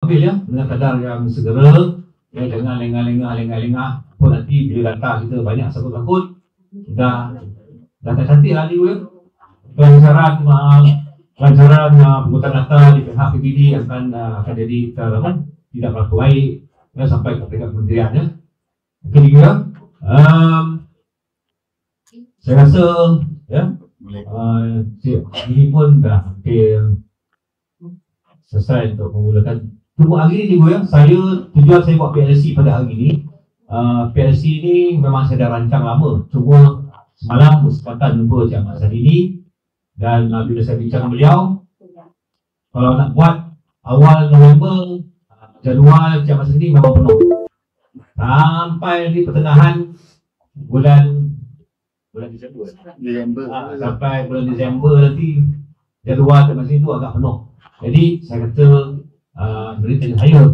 ambil ya dengan kadar yang segera, ya, jangan lengah-lengah pun nanti bila data kita banyak sakut-sakut dah cantik lah dia. Pelajaran pengurutan data di pihak PBD akan jadi tidak berlaku baik ya, sampai ke pihak kementerian ya. Okey juga. Saya rasa ya ini pun dah hampir selesai untuk memulakan. Tunggu hari ni ya, tujuan saya buat PLC pada hari ni. PLC ni memang saya dah rancang lama, cuma semalam berkesempatan jumpa Cik Ahmad Sadini dan bila saya bincang dengan beliau, kalau nak buat awal November, jadual Cik Ahmad Sadini memang penuh sampai di pertengahan bulan Disember. Sampai bulan Disember nanti jadual Cik Ahmad Sadini tu agak penuh. Jadi saya kata beritahu saya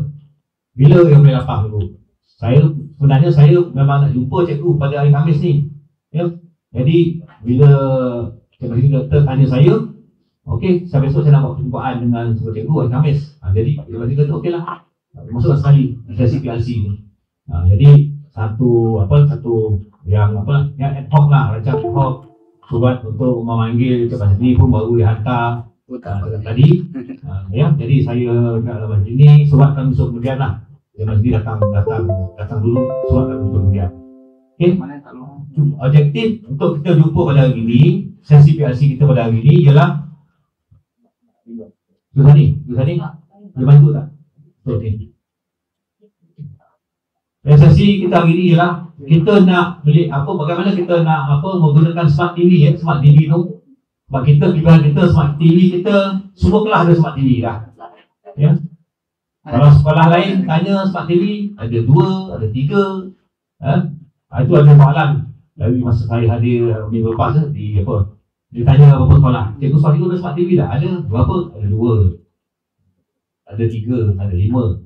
bila yang boleh lapang dulu. Sebenarnya saya memang nak jumpa cikgu pada hari Khamis ni ya. Jadi bila doktor tanya saya, okey, saya besok saya nak buat perjumpaan dengan cikgu hari Khamis. Jadi dia kata okeylah, masuklah sekali sesi PLC ni. Jadi satu yang ad hoc lah, rancang ad hoc surat untuk memanggil Cik Ahmad Sadini pun baru dihantar tadi. Ya, jadi saya dalam ini surat kami besok kemudian lah. Cik Ahmad Sadini datang dulu, surat kami besok kemudian. Okey. Objektif untuk kita jumpa pada hari ini, sesi PLC kita pada hari ini ialah Susani, dia bantu tak? Okey. Sesi kita hari ini ialah kita nak beli bagaimana kita nak menggunakan smart TV ya, smart TV tu. Sebab kita smart TV kita semua kelas ada smart TV dah. Ya. Kalau sekolah lain tanya smart TV ada 2, ada 3. Itu ada soalan dari masa saya hadir minggu lepas di dia tanya berapa sekolah. Cikgu sekolah itu ada smart TV tak? Ada berapa? Ada 2. Ada 3, ada 5.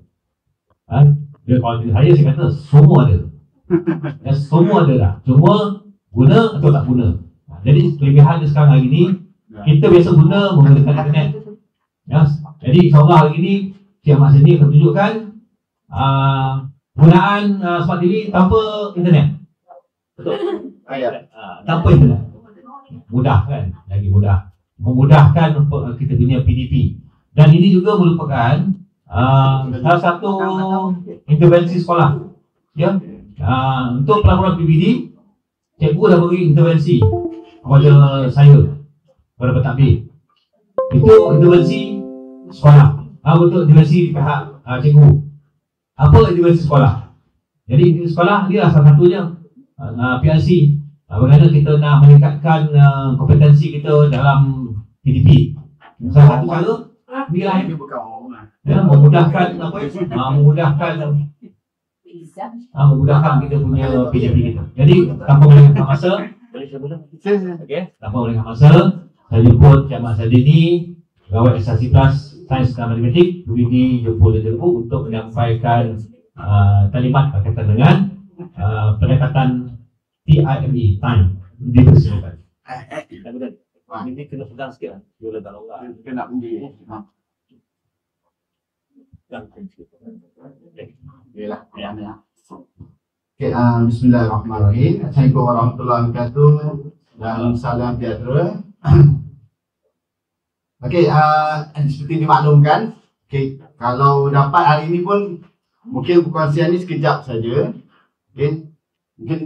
Dia kalau saya kata semua ada. Ya, semua ada dah. Cuma guna atau tak guna. Jadi kelebihan sekarang hari ini kita biasa menggunakan internet. Ya, jadi insyaAllah hari ini Cik Ahmad Sadini akan tunjukkan penggunaan smart TV tanpa internet. Betul? Tanpa internet. Mudah kan? Lagi mudah. Memudahkan kita punya PDP. Dan ini juga merupakan salah satu intervensi sekolah. Ya. Untuk pelaporan PBD, cikgu dah beri intervensi kepada saya, kepada pentadbir. Itu intervensi sekolah. Untuk intervensi di pihak cikgu. Apa intervensi sekolah? Jadi intervensi sekolah dia salah satunya PLC. Bagaimana kita nak meningkatkan kompetensi kita dalam PDP. Salah satu cara dia memudahkan memudahkan kita punya PDP kita. Jadi tanpa melengahkan masa, tanpa melengahkan masa, saya jemput Cik Ahmad Sadini, Pegawai SRC Plus Sains dan Matematik PBD Johor Bahru untuk menyampaikan talimat berkaitan dengan pendekatan TIME, time dipersilakan. Ini kena pegang sikit lah. Dia letak longgar. Kena undi. Bismillahirrahmanirrahim. Assalamualaikum warahmatullahi wabarakatuh dan salam sejahtera. Seperti dimaklumkan, kalau dapat hari ini pun mungkin perkongsian ni sekejap saja. Mungkin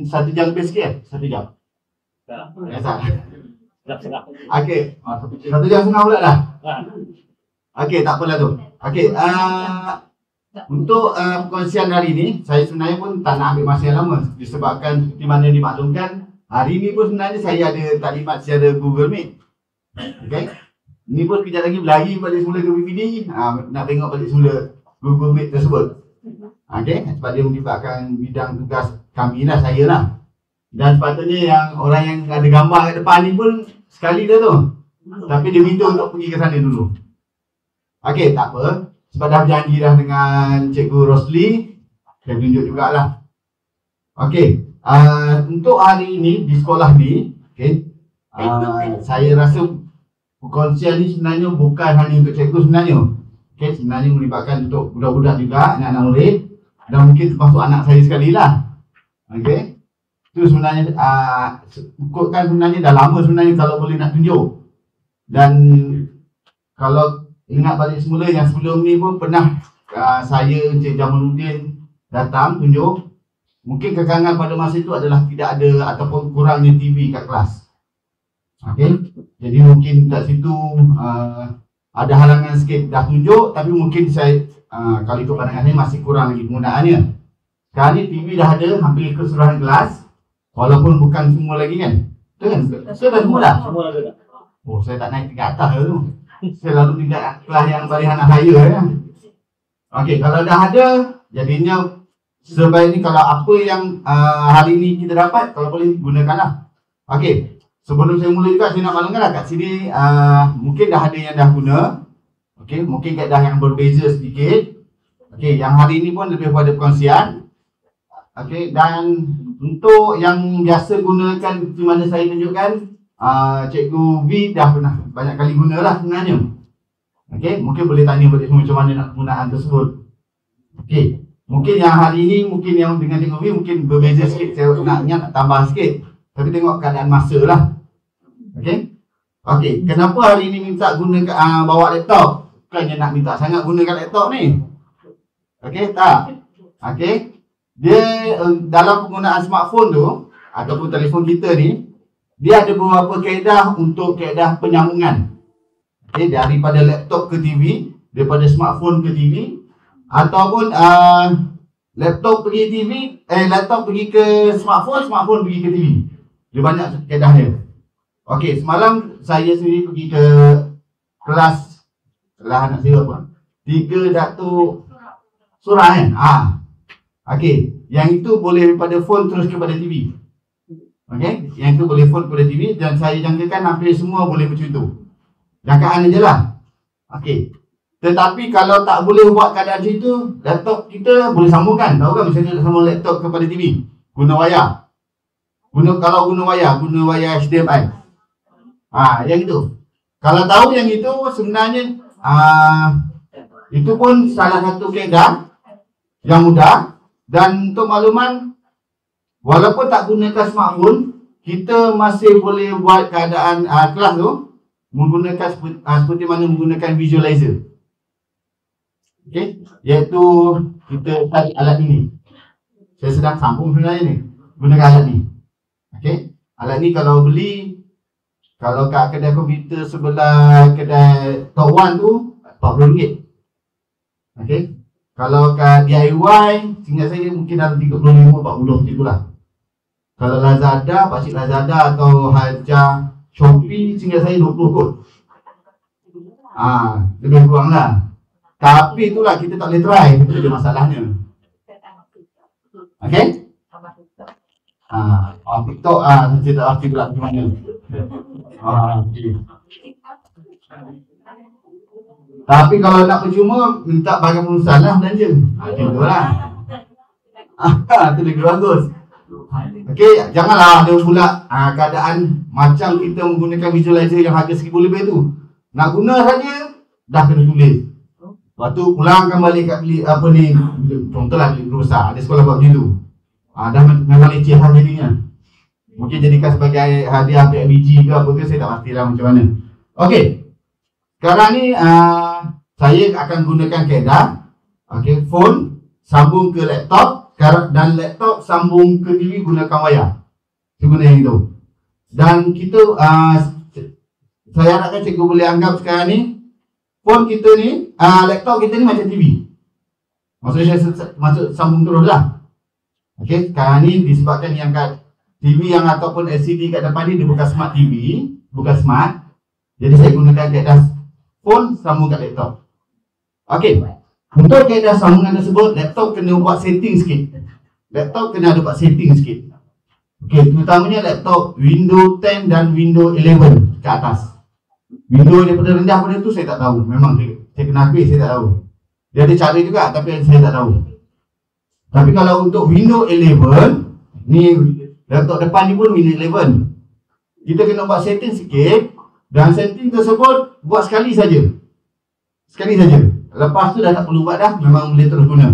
1 jam lebih sikit. 1 jam. Okey, 1 jam setengah pula dah. Okey, tak apalah tu. Okey, untuk perkongsian hari ini, saya sebenarnya pun tak nak ambil masa yang lama disebabkan seperti mana dimaklumkan, hari ini pun sebenarnya saya ada taklimat secara Google Meet. Okey. Ini pun kejap lagi berlari balik semula ke PBD, nak tengok balik semula Google Meet tersebut. Okey, sebab dia melibatkan bidang tugas kami lah, saya lah. Dan sepatutnya yang orang yang ada gambar kat depan ni pun sekali dah tu. Tapi dia minta untuk pergi ke sana dulu. Okey, tak apa. Sebab dah berjanji dah dengan Cikgu Rosli, saya tunjuk jugalah. Okey, untuk hari ini di sekolah ni, saya rasa perkongsian ni sebenarnya bukan hanya untuk cikgu sebenarnya. Okay, sebenarnya melibatkan untuk budak-budak juga, anak-anak murid, dan mungkin termasuk anak saya sekali lah. Okay, itu sebenarnya ikutkan sebenarnya dah lama sebenarnya kalau boleh nak tunjuk. Dan kalau ingat balik semula yang sebelum ni pun pernah saya Encik Jamaluddin datang tunjuk. Mungkin kekangan pada masa itu adalah tidak ada ataupun kurangnya TV kat kelas. Okay, jadi mungkin kat situ ada halangan sikit dah tunjuk, tapi mungkin saya kalau ikut pandangan saya masih kurang lagi penggunaannya. Sekarang ni TV dah ada hampir keseluruhan kelas, walaupun bukan semua lagi kan. Betul kan? So dah semua dah? Semua ada. Oh, saya tak naik tingkat atas tu. Saya lalu tingkat kelas yang paling anak saya ya. Okey, kalau dah ada, jadinya sebaiknya kalau apa yang hari ini kita dapat, kalau boleh gunakanlah. Okey, sebelum saya mula juga saya nak maklumkan kat sini mungkin dah ada yang dah guna. Okey, mungkin kaedah yang berbeza sedikit. Okey, yang hari ini pun lebih pada perkongsian. Okey, dan untuk yang biasa gunakan di mana saya tunjukkan, Cikgu V dah pernah banyak kali gunalah sebenarnya. Okey, mungkin boleh tanya balik macam mana nak penggunaan tersebut. Okey, mungkin yang hari ini, mungkin yang dengan Cikgu V mungkin berbeza sikit. Saya nak tambah sikit. Tapi tengok keadaan masa lah. Okey. Okey, kenapa hari ini minta gunakan bawa laptop? Bukannya nak minta sangat gunakan laptop ni. Okey, tak. Okey. Dia dalam penggunaan smartphone tu ataupun telefon kita ni, dia ada beberapa kaedah untuk kaedah penyambungan. Okey, daripada laptop ke TV, daripada smartphone ke TV, ataupun laptop pergi TV, laptop pergi ke smartphone, smartphone pergi ke TV. Dia banyak kaedah dia. Okey, semalam saya sendiri pergi ke kelas anak saya apa? 3 Datuk Surah kan? Okey, yang itu boleh daripada phone terus kepada TV. Okey, yang itu boleh phone kepada TV dan saya jangkakan hampir semua boleh macam itu. Jangkaan aja lah. Okey. Tetapi kalau tak boleh buat keadaan macam itu, laptop kita boleh sambungkan. Tahu kan macam mana nak sambung laptop kepada TV? Guna wayar. Kalau guna wayar HDMI. Yang itu. Kalau tahu yang itu sebenarnya itu pun salah satu kaedah yang mudah. Dan untuk makluman, walaupun tak gunakan smartphone, kita masih boleh buat keadaan kelas tu menggunakan seperti mana menggunakan visualizer. Okey, iaitu kita tarik alat ini. Saya sedang sambung sebenarnya ni. Gunakan alat ni. Okey, alat ni kalau beli, kalau kat kedai komputer sebelah kedai Tok Wan tu RM40. Okey. Kalau kat DIY, seingat saya mungkin dalam 35-40 macam itulah. Kalau Lazada, pakcik Lazada atau Haja Shopee, seingat saya 20 kot. Lebih kurang lah. Tapi itulah kita tak boleh try, itu je masalahnya. Okay? TikTok, saya tak arti pula macam mana. Okay. Tapi kalau nak percuma, minta barang perusahaan lah belanja. Macam tu lah. Itu lagi bagus. Okey, janganlah ada pula keadaan macam kita menggunakan visualizer yang harga RM1,000 lebih tu. Nak guna saja, dah kena tulis. Lepas tu pulangkan balik kat beli apa ni, contohlah beli besar, ada sekolah buat macam tu. Dah memang leceh lah jadinya. Mungkin jadikan sebagai hadiah PMBG ke apa ke, saya tak pastilah macam mana. Okey. Sekarang ni saya akan gunakan kaedah phone sambung ke laptop dan laptop sambung ke TV gunakan wayar. Saya guna yang itu. Dan kita saya harapkan cikgu boleh anggap sekarang ni phone kita ni, laptop kita ni macam TV. Maksudnya saya masuk sambung terus lah. Okey, sekarang ni disebabkan yang kat TV yang ataupun LCD kat depan ni dia bukan smart TV, bukan smart. Jadi saya gunakan kaedah phone sambung kat laptop. Okey. Untuk kaedah sambungan tersebut, laptop kena buat setting sikit. Laptop kena ada buat setting sikit. Okey, terutamanya laptop Windows 10 dan Windows 11 ke atas. Windows daripada rendah pada tu saya tak tahu. Memang saya kena akui saya tak tahu. Dia ada cara juga tapi saya tak tahu. Tapi kalau untuk Windows 11, ni laptop depan ni pun Windows 11. Kita kena buat setting sikit. Dan setting tersebut buat sekali saja. Sekali saja. Lepas tu dah tak perlu buat dah, memang boleh terus guna.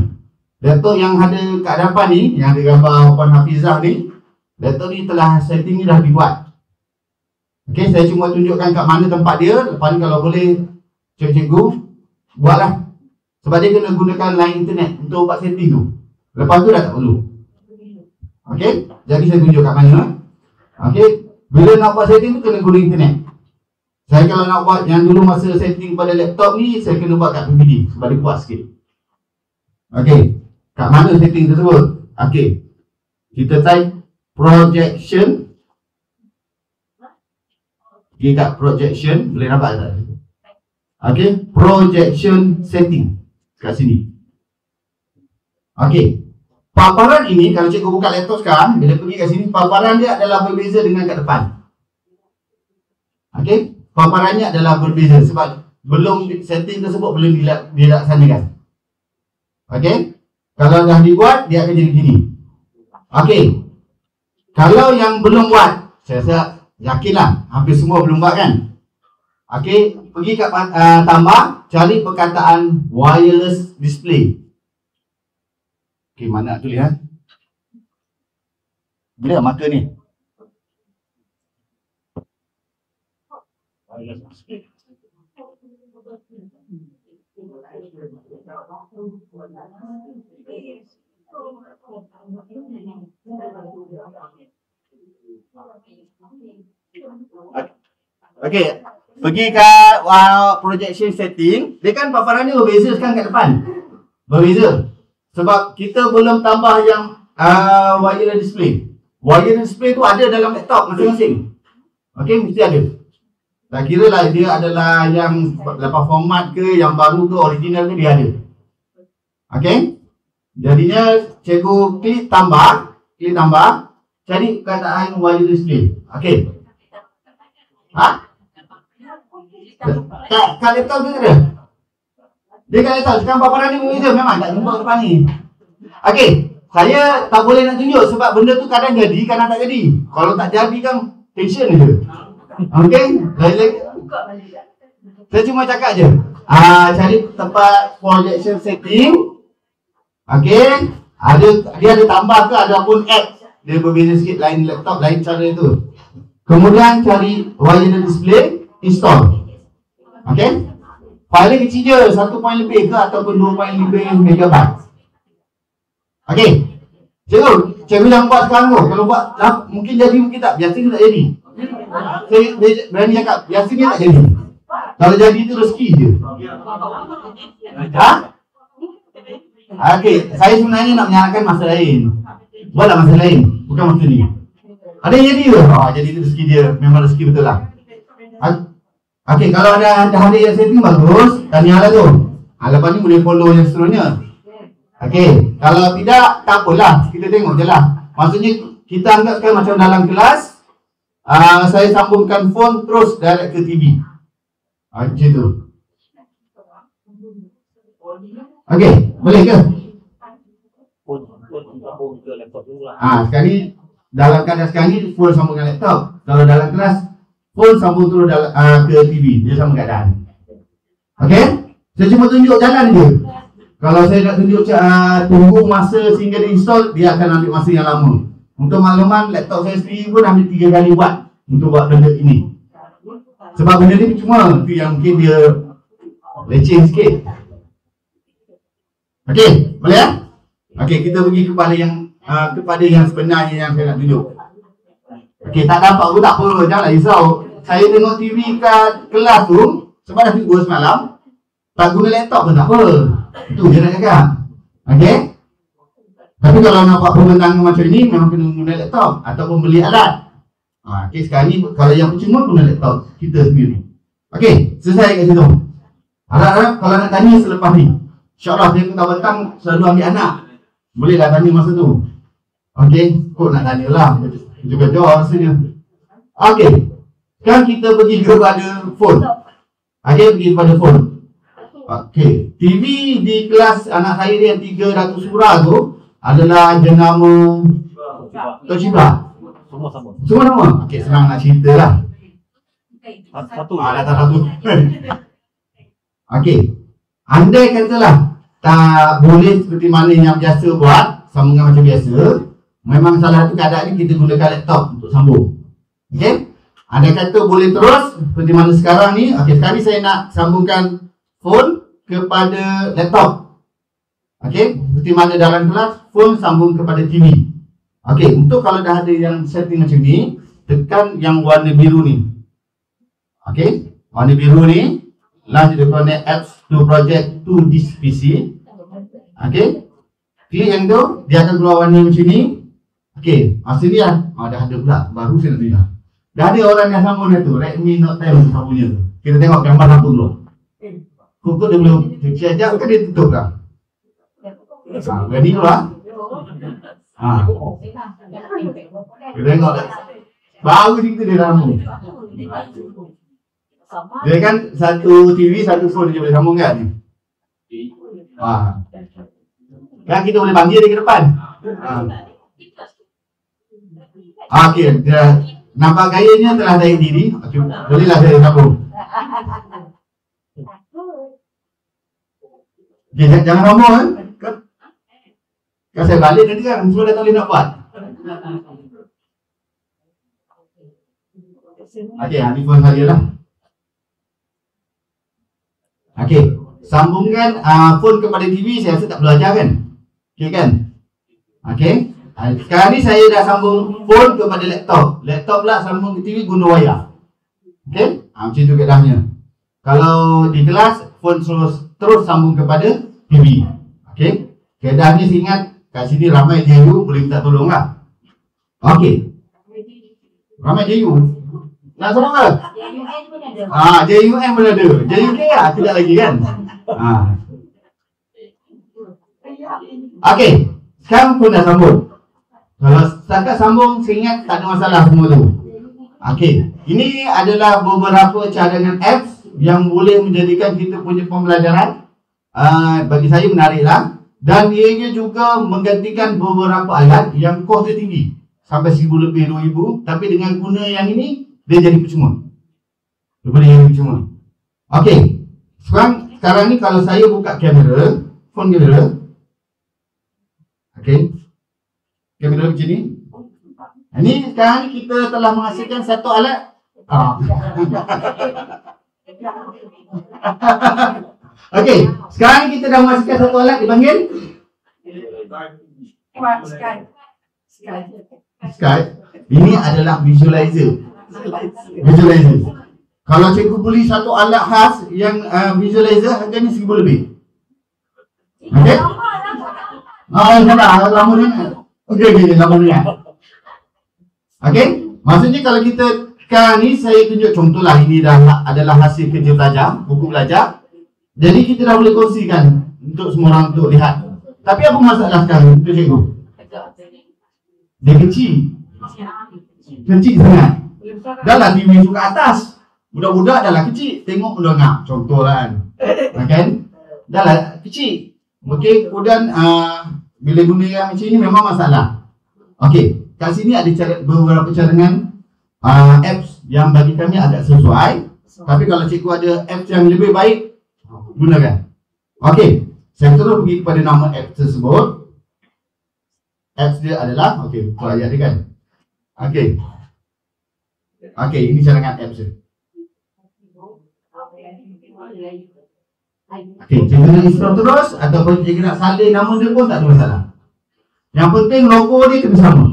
Laptop yang ada kat hadapan ni, yang ada gambar Puan Hafizah ni, laptop ni telah setting ni dah dibuat. Okey, saya cuma tunjukkan kat mana tempat dia. Lepas ni kalau boleh cikgu buatlah. Sebab dia kena gunakan line internet untuk buat setting tu. Lepas tu dah tak perlu. Okey, jadi saya tunjuk kat mana. Okey, bila nak buat setting tu kena guna internet. Saya kalau nak buat yang dulu masa setting pada laptop ni, saya kena buat kat PPD sebab dia kuat sikit. Okey, kat mana setting tersebut? Okey, kita type projection. Pergi kat projection, boleh nampak tak? Okey, projection setting kat sini. Okey, paparan ini kalau cikgu buka laptop sekarang, bila pergi kat sini, paparan dia adalah berbeza dengan kat depan. Okey, paparannya adalah berbeza sebab belum setting tersebut belum dilaksanakan. Okey, kalau dah dibuat dia akan jadi gini. Okey, kalau yang belum buat, saya rasa yakinlah hampir semua belum buat kan. Okey, pergi kat tambah, cari perkataan wireless display. Okey, mana nak tulis Boleh tak marker ni? Wireless display. Okey, pergi kat projection setting. Dia kan paparan dia berbeza sekarang kat depan. Berbeza. Sebab kita belum tambah yang wireless display. Wireless display tu ada dalam laptop masing-masing. Okey, mesti ada. Tak kira lah dia adalah yang lepas format ke, yang baru ke, original ke, dia ada. Okey, jadinya cikgu klik tambah, cari perkataan wireless display. Okey. Kat laptop tu ada. Dia kat laptop, sekarang paparan ni berbeza, memang tak jumpa depan ni. Okey, saya tak boleh nak tunjuk sebab benda tu kadang jadi, kadang tak jadi. Kalau tak jadi kan tension je. Okey, saya cuma cakap je. Cari tempat projection setting. Okey, dia ada tambah ke ataupun add. Dia berbeza sikit, lain laptop, lain cara tu. Kemudian cari wireless display, install. Okey, file kecil je, 1 point lebih ke ataupun 2 point lebih megabyte. Okey, cikgu jangan buat sekarang tu. Kalau buat mungkin jadi, mungkin tak. Biasanya tak jadi. Saya berani cakap, biasanya tak jadi. Kalau jadi tu rezeki je. Okey, saya sebenarnya nak menyalahkan masa lain. Buatlah masa lain, bukan masa ni. Ada yang jadi ke? Jadi tu rezeki dia. Memang rezeki betul lah. Okey, kalau ada yang setting bagus, tahniahlah tu. Lepas ni boleh follow yang seterusnya. Okey, kalau tidak, tak apalah. Kita tengok je lah. Maksudnya, kita anggap sekarang macam dalam kelas. Saya sambungkan phone terus direct ke TV. Macam tu. Okey, boleh ke? Sekarang ni dalam keadaan sekarang ni phone sambung dengan laptop. Kalau dalam kelas, phone sambung terus ke TV. Dia sama keadaan. Okey? Saya cuma tunjuk jalan je. Kalau saya nak tunjuk tunggu masa sehingga dia install, dia akan ambil masa yang lama. Untuk makluman, laptop saya sendiri pun ambil 3 kali buat untuk buat benda ini. Sebab benda ni cuma tu yang mungkin dia leceh sikit. Okey, boleh ya? Okey, kita pergi kepada yang sebenarnya yang saya nak tunjuk. Okey, tak dapat pun tak apa, janganlah risau. Saya tengok TV kat kelas tu, sebab dah tidur semalam, tak guna laptop pun tak apa. Itu je nak cakap. Okey? Tapi kalau nak buat pembentangan macam ni, memang kena guna laptop ataupun beli alat. Okey, sekarang ni kalau yang percuma guna laptop kita sendiri. Okey, selesai kat situ. Harap-harap kalau nak tanya selepas ni, InsyaAllah saya petang-petang selalu ambil anak. Bolehlah tanya masa tu. Okey, kok nak tanya lah. Juga-juga rasanya. Okey, sekarang kita pergi kepada phone. Okey, pergi kepada phone. Okey, TV di kelas anak saya yang 300 surah tu adalah jenama Toshiba. Semua sama. Semua sama? Okey, senang nak cerita lah. Satu. Datang satu. Okey. andai katalah tak boleh seperti mana yang biasa buat, sambungan macam biasa, memang salah satu keadaan ni kita gunakan laptop untuk sambung. Okey? Andai kata boleh terus seperti mana sekarang ni. Okey, sekarang ni saya nak sambungkan phone kepada laptop. Okey, seperti mana dalam kelas, phone sambung kepada TV. Okey, untuk kalau dah ada yang setting macam ni, tekan yang warna biru ni. Okey, warna biru ni launch the connect apps to project to this PC. Okey, klik yang tu, dia akan keluar warna macam ni. Okey, masa ni dah ada pula, baru saya nak lihat. Dah ada orang yang sambung dah tu, Redmi Note 10 sambungnya tu. Kita tengok gambar satu dulu. Kuku dia belum kecil sekejap kan dia tutup dah. Ready dulu lah. Kita tengok dah. Baru kita dia sambung. Dia kan satu TV, satu phone je boleh sambung kan? Kan kita boleh panggil dia ke depan. Okey, dia nampak gayanya telah naik diri. Okay, bolehlah saya sambung. Okay, jangan sambung kan? Kan saya balik nanti kan, semua dah tak boleh nak buat. Okey, ni phone saya lah. Okey, sambungkan phone kepada TV, saya rasa tak perlu ajar kan? Okey kan? Okey. Sekarang ni saya dah sambung phone kepada laptop. Laptop pula sambung ke TV guna wayar. Okey? Macam tu keadaannya. Kalau di kelas, phone terus sambung kepada TV. Okey? Keadaannya saya ingat kat sini ramai JU, boleh minta tolong lah. Okey. Ramai JU. Nak tolong ke? JUM pun ada. JUK lah, tidak lagi kan? Okey. Sekarang pun dah sambung. Kalau setakat sambung, saya ingat tak ada masalah semua tu. Okey, ini adalah beberapa cadangan apps yang boleh menjadikan kita punya pembelajaran bagi saya menariklah. Dan ianya juga menggantikan beberapa alat yang kos dia tinggi, sampai 1000 lebih 2000. Tapi dengan guna yang ini, dia jadi percuma. Okey, sekarang ni kalau saya buka kamera, phone kamera. Okey, kamera macam ni. Ini sekarang ni kita telah menghasilkan satu alat. Okey, sekarang ni kita dah menghasilkan satu alat dipanggil Skype. Ini adalah visualizer. Kalau cikgu beli satu alat khas yang visualizer, harganya 1000 lebih. Okey? Lama ni. Okey, lama ni. Okey? Maksudnya kalau kita sekarang ni saya tunjuk contohlah, ini dah adalah hasil kerja belajar, buku belajar. Jadi kita dah boleh kongsikan untuk semua orang untuk lihat. Tapi apa masalah sekarang untuk cikgu? Dia kecil. Kecil sangat. Dah lah TV tu kat atas. Budak-budak dah lah kecil. Tengok udah ngap. Contoh lah kan. Dah lah kecil. Okey, kemudian bila guna yang macam ni memang masalah. Okey, kat sini ada beberapa cadangan apps yang bagi kami agak sesuai. Tapi kalau cikgu ada apps yang lebih baik, gunakan. Okey, saya terus pergi kepada nama apps tersebut. Apps dia adalah, okey, betul ayat dia kan. Okey. Okey, ini cadangan apps dia. Okey, cikgu nak install terus ataupun cikgu nak salin nama dia pun tak ada masalah. Yang penting logo dia kena sama.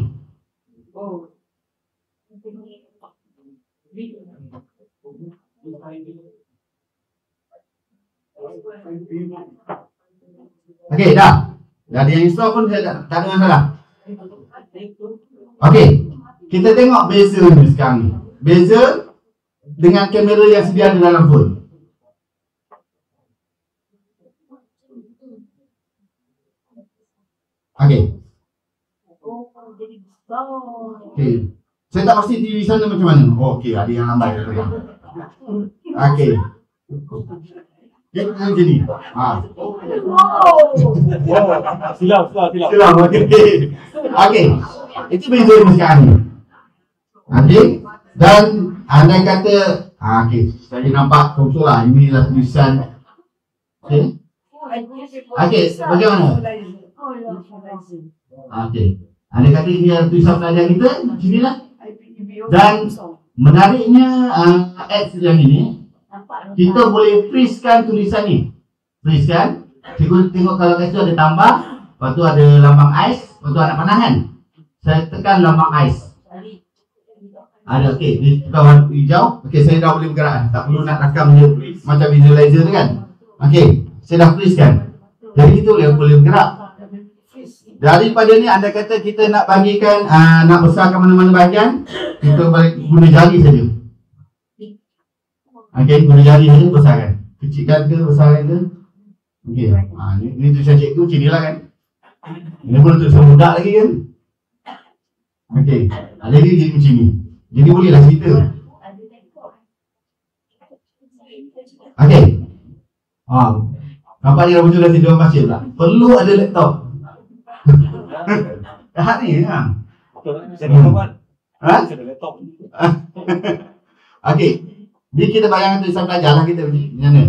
Okey, dah. Dah ada yang install pun tak ada masalah. Okey, kita tengok beza ni sekarang ni. Beza dengan kamera yang sedia ada dalam phone. Okey. Okey. Saya tak pasti TV sana macam mana. Oh, okey, ada yang lambat. Okey. Dia macam ni. Silap. Okey. Okey. Itu beza dia sekarang ni. Okey. Dan andai kata okey, saya nampak contohlah inilah tulisan. Okey. Okey, bagaimana? Okey. Anda kata ini adalah tulisan pelajar kita, sinilah. Dan menariknya apps yang ini, kita boleh freeze-kan tulisan ni. Freeze-kan. Cikgu tengok kalau kat situ ada tambah, lepas tu ada lambang ais, lepas tu anak panah kan. Saya tekan lambang ais. Ada, okey, di kawan hijau. Okey, saya dah boleh bergerak. Tak perlu nak rakam dia macam visualizer tu kan. Okey, saya dah freeze kan. Jadi kita boleh bergerak. Daripada ni anda kata kita nak bagikan, nak besarkan mana-mana bahagian, kita boleh guna jari saja. Okey, guna jari saja besarkan. Kecilkan ke, besarkan ke. Okey, ni tulisan cikgu macam ni lah kan. Ini pun tulisan budak lagi kan. Okey, jadi jadi macam ni. Jadi bolehlah cerita. Okey. Nampak ni dah muncul dah dia baca tak? Perlu ada laptop. Dah ni ha. Saya ada kawan. Ha? Saya ada laptop. Okey. Jadi kita bayangkan tulisan pelajar lah kita macam mana.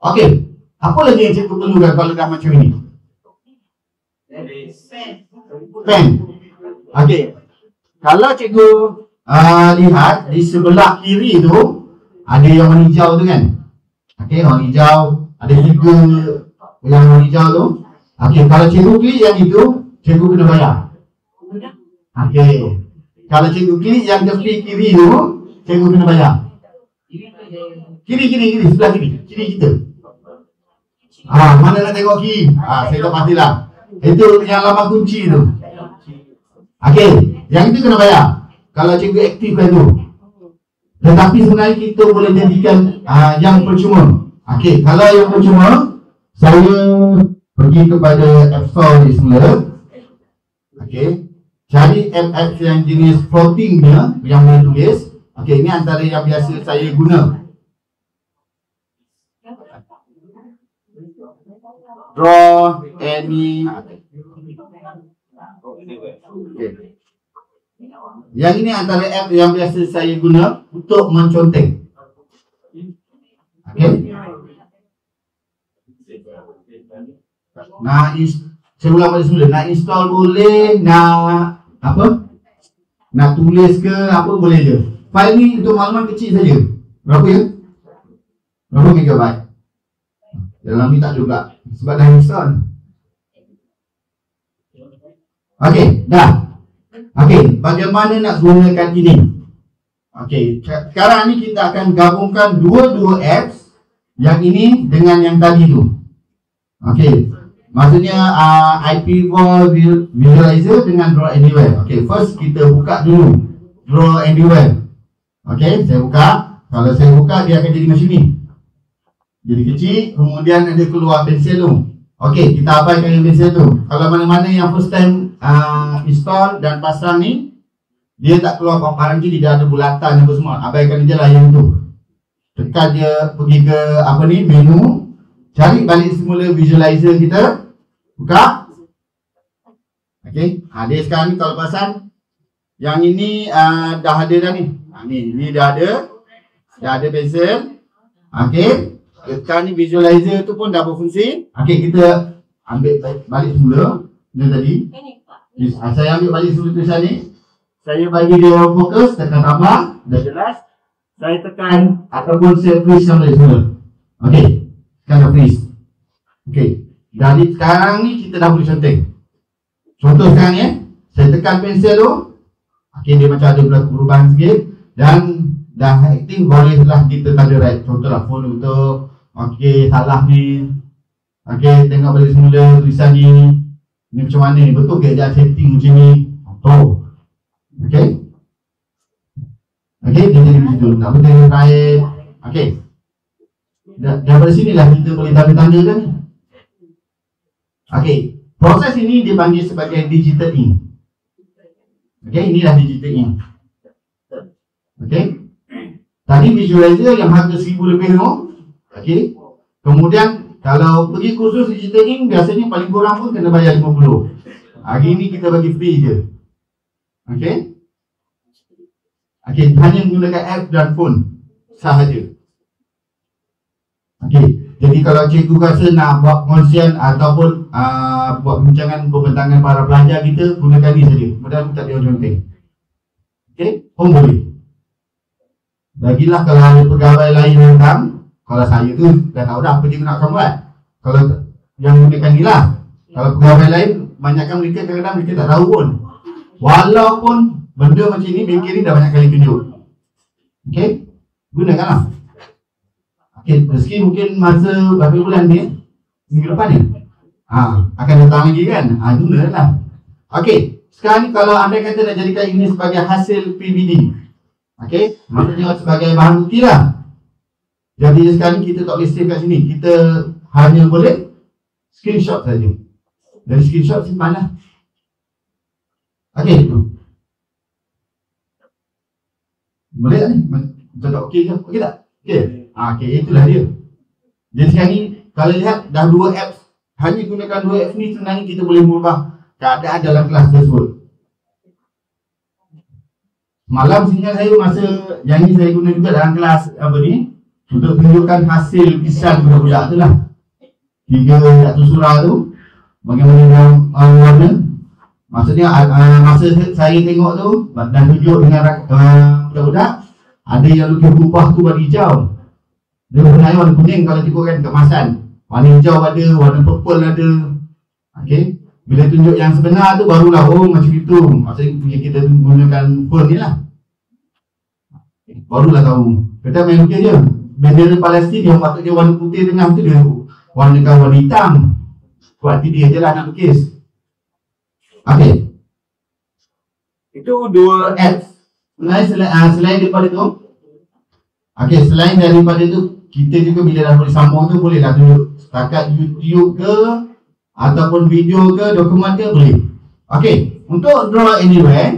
Okey. Apa lagi yang cikgu perlukan kalau dah macam ni? Pen. Okey. Kalau cikgu lihat di sebelah kiri tu ada yang warna hijau tu kan. Okey, warna hijau. Ada 3 yang warna hijau tu. Okey, kalau cikgu klik yang itu, cikgu kena bayar. Okey. Kalau cikgu klik yang tepi kiri tu, cikgu kena bayar. Kiri, sebelah kiri. Kiri kita. Mana nak tengok kiri? Saya tak pastilah. Itu yang lambang kunci tu. Okey, yang itu kena bayar. Kalau cikgu aktifkan tu. Tetapi sebenarnya kita boleh jadikan yang percuma. Okey, kalau yang percuma, saya pergi kepada App Store ni semula. Okey, cari app yang jenis floating punya, yang boleh tulis. Okey, ini antara yang biasa saya guna. Draw any. Okay. Yang ini antara app yang biasa saya guna untuk menconteng. Okey. Saya ulang balik semula. Nak install boleh, nak apa? Nak tulis ke apa boleh je. File ni untuk makluman kecil saja. Berapa ya? Berapa megabyte? Dalam ni tak juga. Sebab dah install. Okey, dah. Okey, bagaimana nak gunakan ini? Okey, sekarang ni kita akan gabungkan dua apps. Yang ini dengan yang tadi tu. Okey, maksudnya IP4 Visualizer dengan Draw Anywhere. Okey, first kita buka dulu Draw Anywhere. Okey, saya buka. Kalau saya buka, dia akan jadi macam ni. Jadi kecil, kemudian ada keluar pensel tu. Okey, kita abaikan yang pensel tu. Kalau mana-mana yang first time install dan pasang ni, dia tak keluar paparan je, dia ada bulatan apa semua. Abaikan je lah yang tu. Tekan dia pergi ke apa ni, menu. Cari balik semula visualizer kita. Buka. Okey, dia sekarang ni kalau pasang, yang ini dah ada dah ni. Ni dah ada. Dah ada pensel. Okey. Sekarang ni visualizer tu pun dah berfungsi. Okey, kita ambil balik semula. Ni tadi. Saya ambil balik semula tulisan ni. Saya bagi dia fokus, tekan tambah. Dah jelas. Saya tekan ataupun saya freeze balik semula. Okey. Tekan freeze. Okey. Jadi sekarang ni kita dah boleh conteng. Contoh sekarang ni saya tekan pensel tu. Okey, dia macam ada perubahan sikit. Dan dah aktif, bolehlah kita tanda right. Contohlah phone tu. Okey, salah ni. Okey, tengok balik semula tulisan ni. Ni macam mana ni? Betul ke dia setting macam ni? Betul. Okey. Okey, dia jadi macam tu. Tak betul dia right. Okey. Daripada sinilah kita boleh tanda-tanda kan. Okey, proses ini dipanggil sebagai digital ink. Okey, inilah digital ink. Okey. Tadi visualizer yang harga 1000 lebih tu. Okey. Kemudian kalau pergi kursus digital ink, biasanya paling kurang pun kena bayar 50. Hari ni kita bagi free je. Okey. Okey, hanya menggunakan app dan phone sahaja. Okey. Jadi kalau cikgu rasa nak buat pengurusian ataupun buat pembentangan para pelajar kita, gunakan ni saja. Mudah-mudahan tak ada orang penting. Okey, pun boleh. Lagilah kalau ada pegawai lain tentang, kalau saya tu dah tahu dah apa cikgu nak akan buat. Kalau yang gunakan ni lah. Kalau pegawai lain, banyakkan mereka kadang-kadang mereka tak tahu pun. Walaupun benda macam ni, bengkel ni dah banyak kali tunjuk. Okey, gunakanlah. Okay, rezeki mungkin masa berapa bulan ni? Minggu depan ni? Akan datang lagi kan? Gunalah. Okay, sekarang ni kalau anda kata nak jadikan ini sebagai hasil PBD, okay, maksudnya sebagai bahan bukti lah. Jadi sekarang ni kita tak boleh save kat sini. Kita hanya boleh screenshot saja. Dari screenshot simpan lah. Okay, itu. Boleh tak ni? Macam tak okey ke? Okey tak? Okey. Okay, itulah dia. Jadi sekarang ni, kalau lihat dah 2 apps, hanya gunakan 2 apps ni sebenarnya kita boleh mengubah keadaan dalam kelas tersebut. Malam sinyal saya masa yang ni saya guna juga dalam kelas apa ni, untuk tunjukkan hasil pisan budak-budak tu lah. 3 surah tu, bagaimana warna. Maksudnya masa saya tengok tu dan tunjuk dengan budak-budak, ada yang lukis berubah tu warna hijau. Dia sebenarnya warna kuning kalau tengokkan kemasan. Warna hijau ada, warna purple ada. Okey. Bila tunjuk yang sebenar tu barulah oh macam itu. Maksudnya kita gunakan phone ni lah. Barulah tahu. Kita main lukis je. Bendera Palestin yang patutnya warna putih tengah tu dia warnakan warna hitam. Buat dia je lah nak lukis. Okey. Itu 2 apps. Selain daripada tu, okey, selain daripada tu, kita juga bila dah boleh sambung tu boleh dah tunjuk setakat YouTube ke ataupun video ke, dokumen ke boleh. Okey, untuk draw anywhere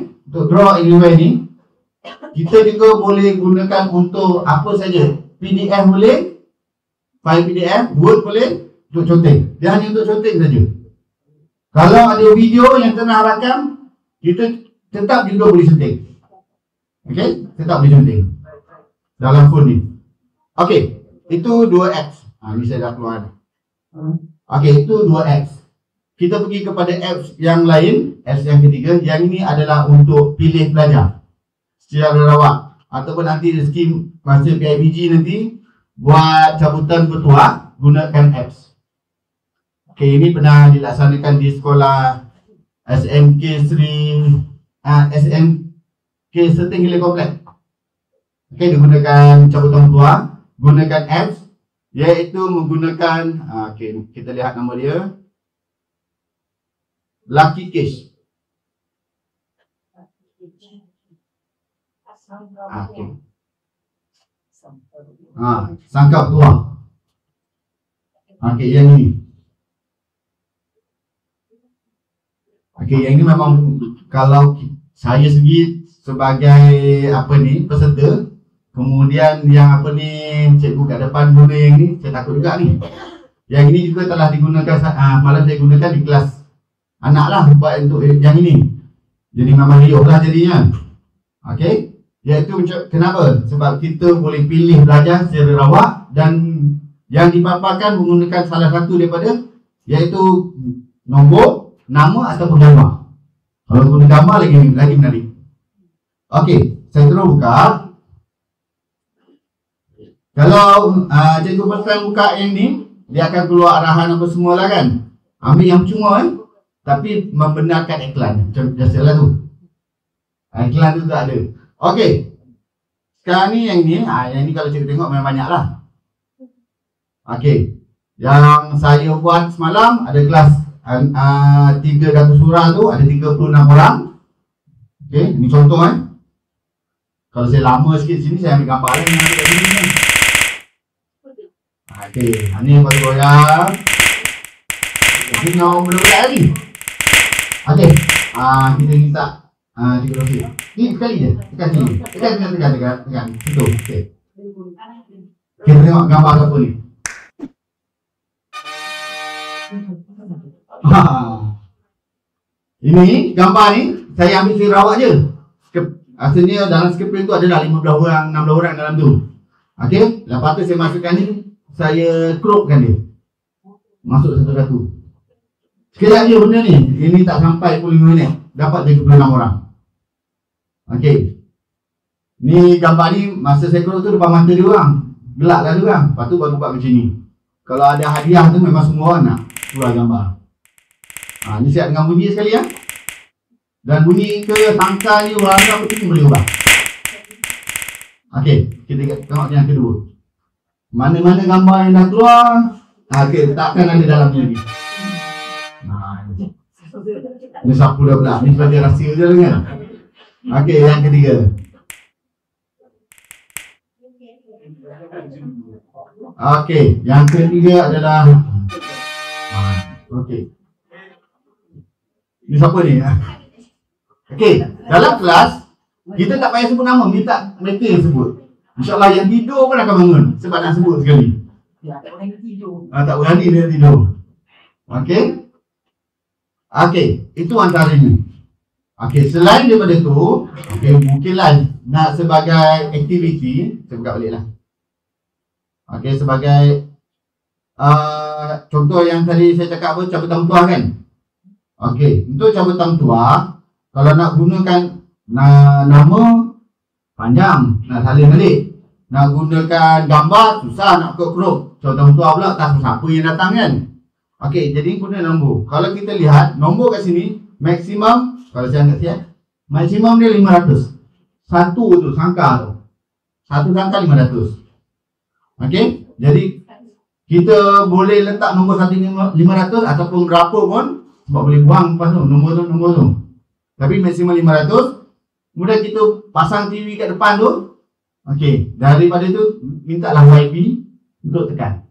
ni kita juga boleh gunakan untuk apa saja. PDF boleh, file PDF, Word boleh, untuk conteng. Dia hanya untuk conteng saja. Kalau ada video yang tengah rakam, kita tetap juga boleh conteng. Okey, tetap boleh conteng dalam phone ni. Okey, itu 2 apps. Ni saya dah keluar. Okey, itu 2 apps. Kita pergi kepada apps yang lain, apps yang ketiga. Yang ini adalah untuk pilih pelajar secara rawak. Ataupun nanti skim masa PIBG nanti buat cabutan bertuah, gunakan apps. Okey, ini pernah dilaksanakan di sekolah SMK Serting Hilir Kompleks. Okey, digunakan cabutan bertuah, gunakan apps, iaitu menggunakan okey, kita lihat nama dia Lucky Cash. Okey. Sangkap bertuah. Okey, yang ini. Okey, yang ini memang kalau saya sendiri sebagai apa ni peserta, kemudian yang apa ni cikgu kat depan guna yang ni, saya takut juga ni. Yang ini juga telah digunakan malam saya gunakan di kelas anak lah buat untuk yang ini. Jadi memang riuh lah jadinya. Okey, iaitu kenapa? Sebab kita boleh pilih belajar secara rawak dan yang dipaparkan menggunakan salah satu daripada iaitu nombor, nama ataupun gambar. Kalau guna gambar lagi menarik. Okey, saya terus buka. Kalau cikgu pasal buka yang ni, dia akan keluar arahan apa semua lah kan. Ambil yang percuma tapi membenarkan iklan. Macam biasalah tu. Iklan tu tak ada. Okey. Sekarang ni yang ni kalau cikgu tengok memang banyak lah. Okey. Yang saya buat semalam ada kelas 300 surah tu ada 36 orang. Okey, ini contoh Kalau saya lama sikit sini saya ambil gambar lain yang ada kat sini ni. Okey, ni pada goyang. Ini nak budak-budak lagi. Okey, kita minta cikgu Rafi. Ni sekali je, tekan sini. Tekan. Situ, okey. Kita tengok gambar apa ni. Ini gambar ni saya ambil Sarawak je. Asalnya dalam screen tu ada dah 15 orang, 16 orang dalam tu. Okey, lepas tu saya masukkan ni saya cropkan dia. Masuk satu-satu. Sekejap je benda ni. Ini tak sampai 5 minit. Dapat 36 orang. Okey. Ni gambar ni masa saya crop tu depan mata dia orang. Gelak lah dia orang. Lepas tu baru buat macam ni. Kalau ada hadiah tu memang semua orang nak keluar gambar. Ni siap dengan bunyi sekali ya. Dan bunyi ke tangka ni warna apa tu boleh ubah. Okey, kita tengok yang kedua. Mana-mana gambar yang dah keluar, okey, takkan ada dalam ni lagi. Ni sapu dah pula. Ni sebagai rahsia je kan. Okey, yang ketiga. Okey, yang ketiga adalah okey. Ni siapa ni? Okey, dalam kelas kita tak payah sebut nama, minta mereka yang sebut. InsyaAllah yang tidur pun akan bangun sebab nak sebut sekali. Tak berani tidur. Tak berani dia tidur. Okey. Okey, itu antaranya. Okey, selain daripada tu, okey, mungkinlah nak sebagai aktiviti, saya buka balik lah. Okey, sebagai contoh yang tadi saya cakap apa, cabutan tuah kan? Okey, untuk cabutan tuah, kalau nak gunakan nama panjang, nak salin balik. Nak gunakan gambar, susah nak crop. Cabutan tuah pula, tak siapa yang datang kan? Okey, jadi guna nombor. Kalau kita lihat, nombor kat sini, maksimum, kalau saya angkat siap, maksimum dia 500. Satu tu, sangka tu. Satu sangka 500. Okey, jadi kita boleh letak nombor 500 ataupun berapa pun, sebab boleh buang lepas tu, nombor tu. Tapi maksimum 500. Kemudian kita pasang TV kat depan tu. Okey, daripada tu, mintalah YB untuk tekan.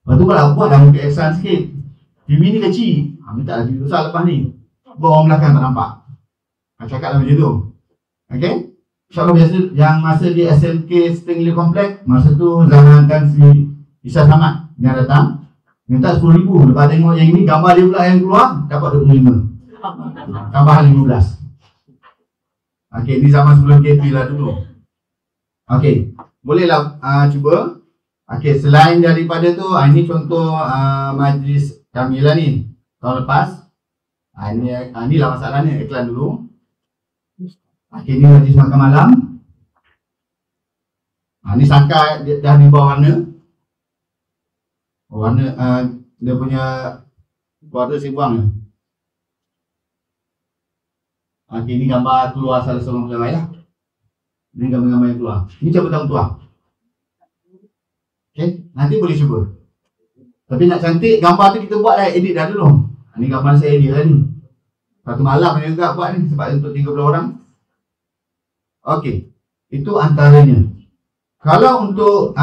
Lepas tu kalau buat dah mungkin extra sikit. TV ni kecil, minta lah TV besar lepas ni. Orang belakang tak nampak. Cakap lah macam tu. Okey. InsyaAllah biasa yang masa di SMK Stingray Complex, masa tu zamankan si Isa Samad yang datang, minta 10,000. Lepas tengok yang ini, gambar dia pula yang keluar, dapat 25. Tambah 15. Okey, ni zaman sebelum KP lah dulu. Okey, bolehlah cuba. Okey, selain daripada tu, ini contoh majlis kami lah ni tahun lepas. Ini lah masalahnya, iklan dulu. Okey, ni majlis makan malam. Ni sangka dah di bawah warna. Warna dia punya warna saya buang ni. Okey, ni gambar keluar salah seorang pegawai lah. Ini gambar-gambar yang keluar. Ini cabutan tuah. Okey, nanti boleh cuba. Tapi nak cantik, gambar tu kita buat dah, edit dah dulu. Ni gambar saya edit lah ni. Satu malam juga buat ni sebab untuk 30 orang. Okey, itu antaranya. Kalau untuk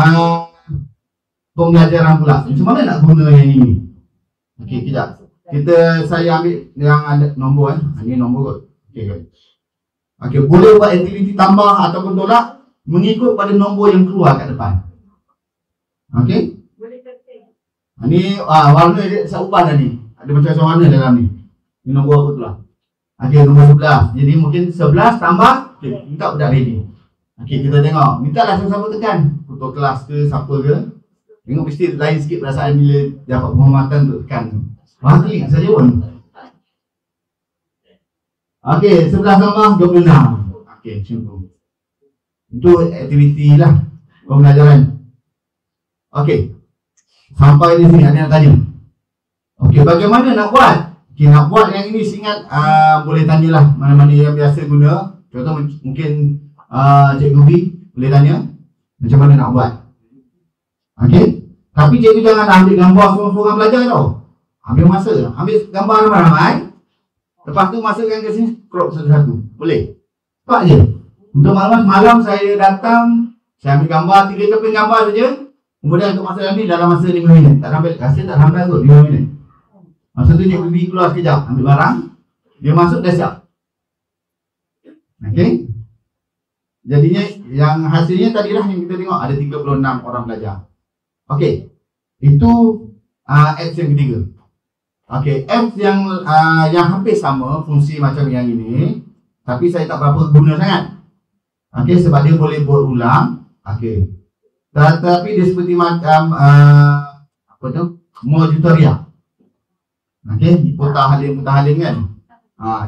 pembelajaran pula, macam mana nak guna yang ini? Okey, kejap. Saya ambil yang ada nombor Ini nombor kot. Okey. Okey, boleh buat aktiviti tambah ataupun tolak mengikut pada nombor yang keluar kat depan. Okey. Ini warna dia saya ubah dah ni. Ada macam-macam warna dalam ni. Ini nombor apa tu lah. Okey, nombor 11. Jadi mungkin 11 tambah, minta budak ready. Okey, kita tengok. Minta lah siapa-siapa tekan. Ketua kelas ke, siapa ke. Tengok mesti lain sikit perasaan bila dapat penghormatan untuk tekan. Wah, klik saja pun. Okey, 11 tambah 26. Okey, macam tu. Itu aktiviti lah pembelajaran. Okey. Sampai di sini ada yang tanya. Okey, bagaimana nak buat? Okey, nak buat yang ini ingat boleh tanyalah mana-mana yang biasa guna. Contoh mungkin Cikgu B boleh tanya macam mana nak buat. Okey. Tapi cikgu jangan ambil gambar seorang-seorang belajar tau. Ambil masa, ambil gambar ramai-ramai. Lepas tu masukkan ke sini, crop satu-satu. Boleh? Cepat je. Untuk malam saya datang, saya ambil gambar, 3 keping gambar saja. Kemudian untuk masa ni dalam masa 5 minit. Tak sampai, kasih tak sampai kot 5 minit. Masa tu cikgu B keluar sekejap, ambil barang. Dia masuk dah siap. Okey. Jadinya yang hasilnya tadilah yang kita tengok ada 36 orang belajar. Okey. Itu apps yang ketiga. Okey, apps yang hampir sama fungsi macam yang ini, tapi saya tak berapa guna sangat. Okey, sebab dia boleh buat ulang. Okey. Tetapi dia seperti macam apa tu? Mojutoria. Okey, mutahalim kan.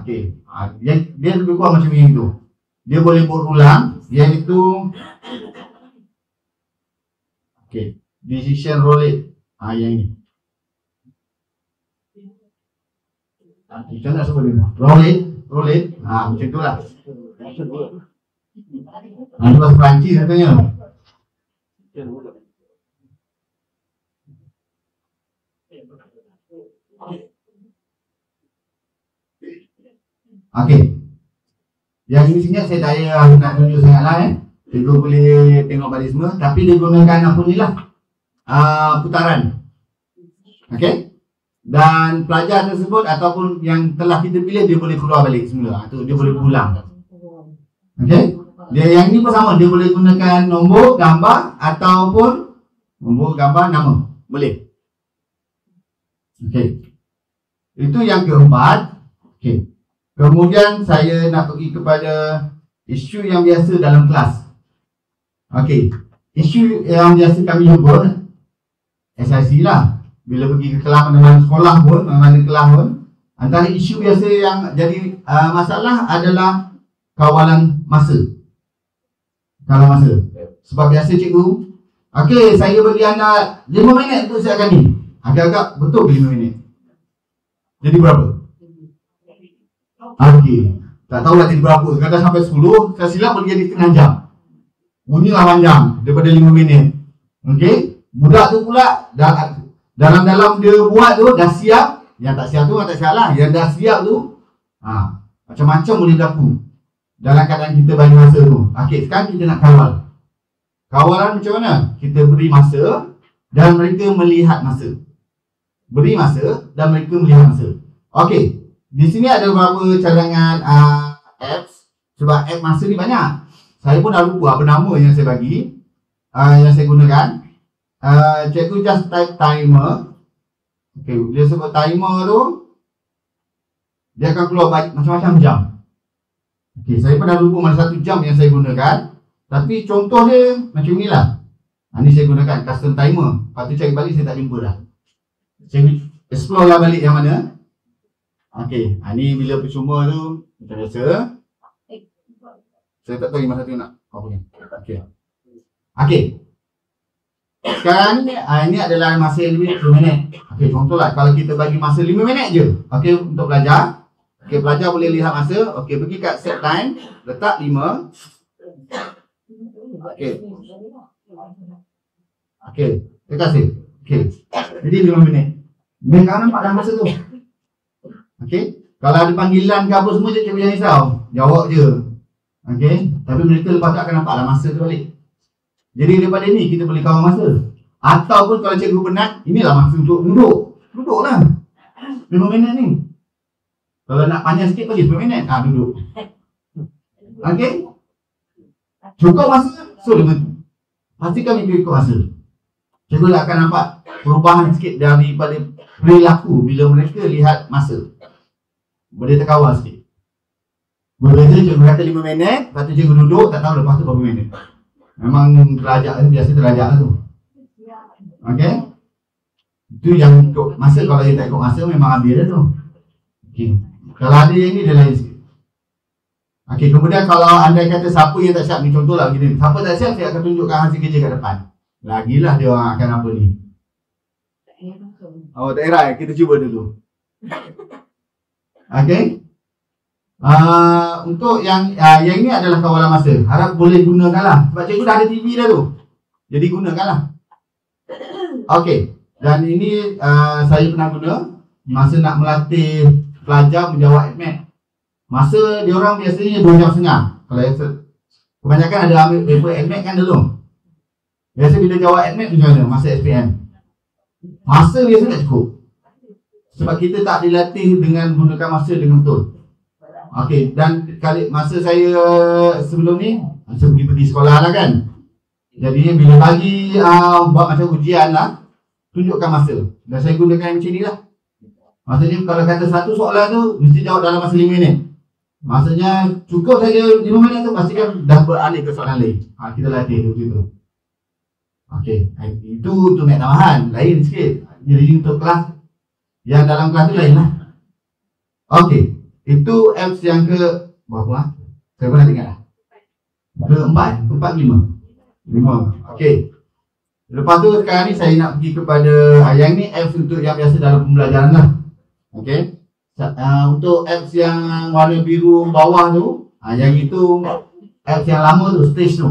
Okey. Dia lebih kurang macam yang itu. Dia boleh berulang, iaitu okey, decision roulette. Yang ini. Kita nak sebut dia. Roulette. Macam itulah. Itu bahasa Perancis katanya. Okey. Yang ini sebenarnya saya tak payah nak tunjuk sangatlah Cikgu boleh tengok balik semua. Tapi dia gunakan apa ni lah, putaran. Okey. Dan pelajar tersebut ataupun yang telah kita pilih, dia boleh keluar balik semula. Dia boleh pulang. Okey. Dia yang ni pun sama, dia boleh gunakan nombor, gambar ataupun nombor, gambar, nama. Boleh. Okey. Itu yang keempat. Okey. Kemudian saya nak pergi kepada isu yang biasa dalam kelas. Okey. Isu yang biasa kami jumpa SIC lah. Bila pergi ke kelas mana-mana sekolah pun, mana-mana kelas pun, antara isu biasa yang jadi masalah adalah kawalan masa. Kawalan masa. Sebab biasa cikgu, okey, saya bagi anda 5 minit untuk siapkan ni. Agak-agak betul 5 minit. Jadi berapa? Okey. Tak tahu nak jadi berapa. Kadang sampai 10, saya silap boleh jadi setengah jam. Bunyi 8 jam daripada 5 minit. Okey. Budak tu pula dalam dia buat tu dah siap. Yang tak siap tu tak siap lah. Yang dah siap tu macam-macam boleh berlaku dalam keadaan kita bagi masa tu. Okey, sekarang kita nak kawal. Kawalan macam mana? Kita beri masa dan mereka melihat masa. Beri masa dan mereka melihat masa. Okey. Di sini ada beberapa cadangan apps. Sebab app masa ni banyak. Saya pun dah lupa apa nama yang saya bagi, yang saya gunakan. Cikgu just type timer. Okay, dia sebut timer tu, dia akan keluar macam-macam jam. Okay, saya pun dah lupa mana satu jam yang saya gunakan. Tapi contoh dia macam ni lah. Ni saya gunakan custom timer. Lepas tu cari balik saya tak jumpa dah. Saya explore lah balik yang mana. Okey, ni bila percuma tu macam biasa. Saya tak tahu yang mana satu nak apa ni. Okey. Okey. Sekarang ni ini adalah masa yang lebih 10 minit. Okey, contohlah kalau kita bagi masa 5 minit je. Okey, untuk belajar. Okey, pelajar boleh lihat masa. Okey, pergi kat set time, letak 5. Okey. Okey, terima kasih. Okey. Jadi 5 minit. Mereka nampak dah masa tu. Okey, kalau ada panggilan ke apa semua, cikgu jangan risau. Jawab je. Okey, tapi mereka lepas tu akan nampaklah masa tu balik. Jadi daripada ni kita boleh kawal masa. Ataupun kalau cikgu penat, inilah masa untuk duduk. Duduklah 5 minit ni. Kalau nak panjang sikit bagi 10 minit. Duduk. Okey, cukup masa, so 5. Pastikan mereka ikut masa. Cikgu akan nampak perubahan sikit daripada perilaku bila mereka lihat masa. Boleh terkawal sikit. Berbeza cikgu kata 5 minit, lepas tu cikgu duduk, tak tahu lepas tu berapa minit. Memang terlajak, biasa terlajak lah tu. Okey. Itu yang ikut masa. Kalau dia tak ikut masa, memang ambil dah tu. Okey. Kalau ada yang ni, dia lain sikit. Okey, kemudian kalau anda kata siapa yang tak siap, ni contoh lah begini. Siapa tak siap, saya akan tunjukkan hasil kerja kat depan. Lagilah dia orang akan apa ni. Oh, tak era, kita cuba dulu. Okey. Untuk yang ini adalah kawalan masa. Harap boleh gunakanlah. Sebab cikgu dah ada TV dah tu. Jadi gunakanlah. Okey. Dan ini saya pernah guna masa nak melatih pelajar menjawab ADMAT. Masa diorang biasanya 2 jam setengah. Kalau kebanyakan ada ambil paper ADMAT kan dulu. Biasa bila jawab ADMAT macam mana? Masa SPM. Masa biasa tak cukup. Sebab kita tak dilatih dengan gunakan masa dengan betul. Okey, dan kali masa saya sebelum ni saya pergi sekolah lah kan. Jadinya bila bagi buat macam ujian lah, tunjukkan masa. Dan saya gunakan macam ni lah. Maksudnya kalau kata satu soalan tu mesti jawab dalam masa 5 minit. Maksudnya cukup saja 5 minit tu pastikan dah beralih ke soalan lain. Kita latih tu macam tu. Okey, itu untuk naik tambahan, lain sikit. Jadi untuk kelas yang dalam kelas tu lain lah. Okey, itu apps yang ke berapa lah? Saya pernah tengok lah. Keempat, lima. Okey. Lepas tu sekarang ni saya nak pergi kepada yang ni apps untuk yang biasa dalam pembelajaran lah. Okey. Untuk apps yang warna biru bawah tu, yang itu apps yang lama tu, stage tu.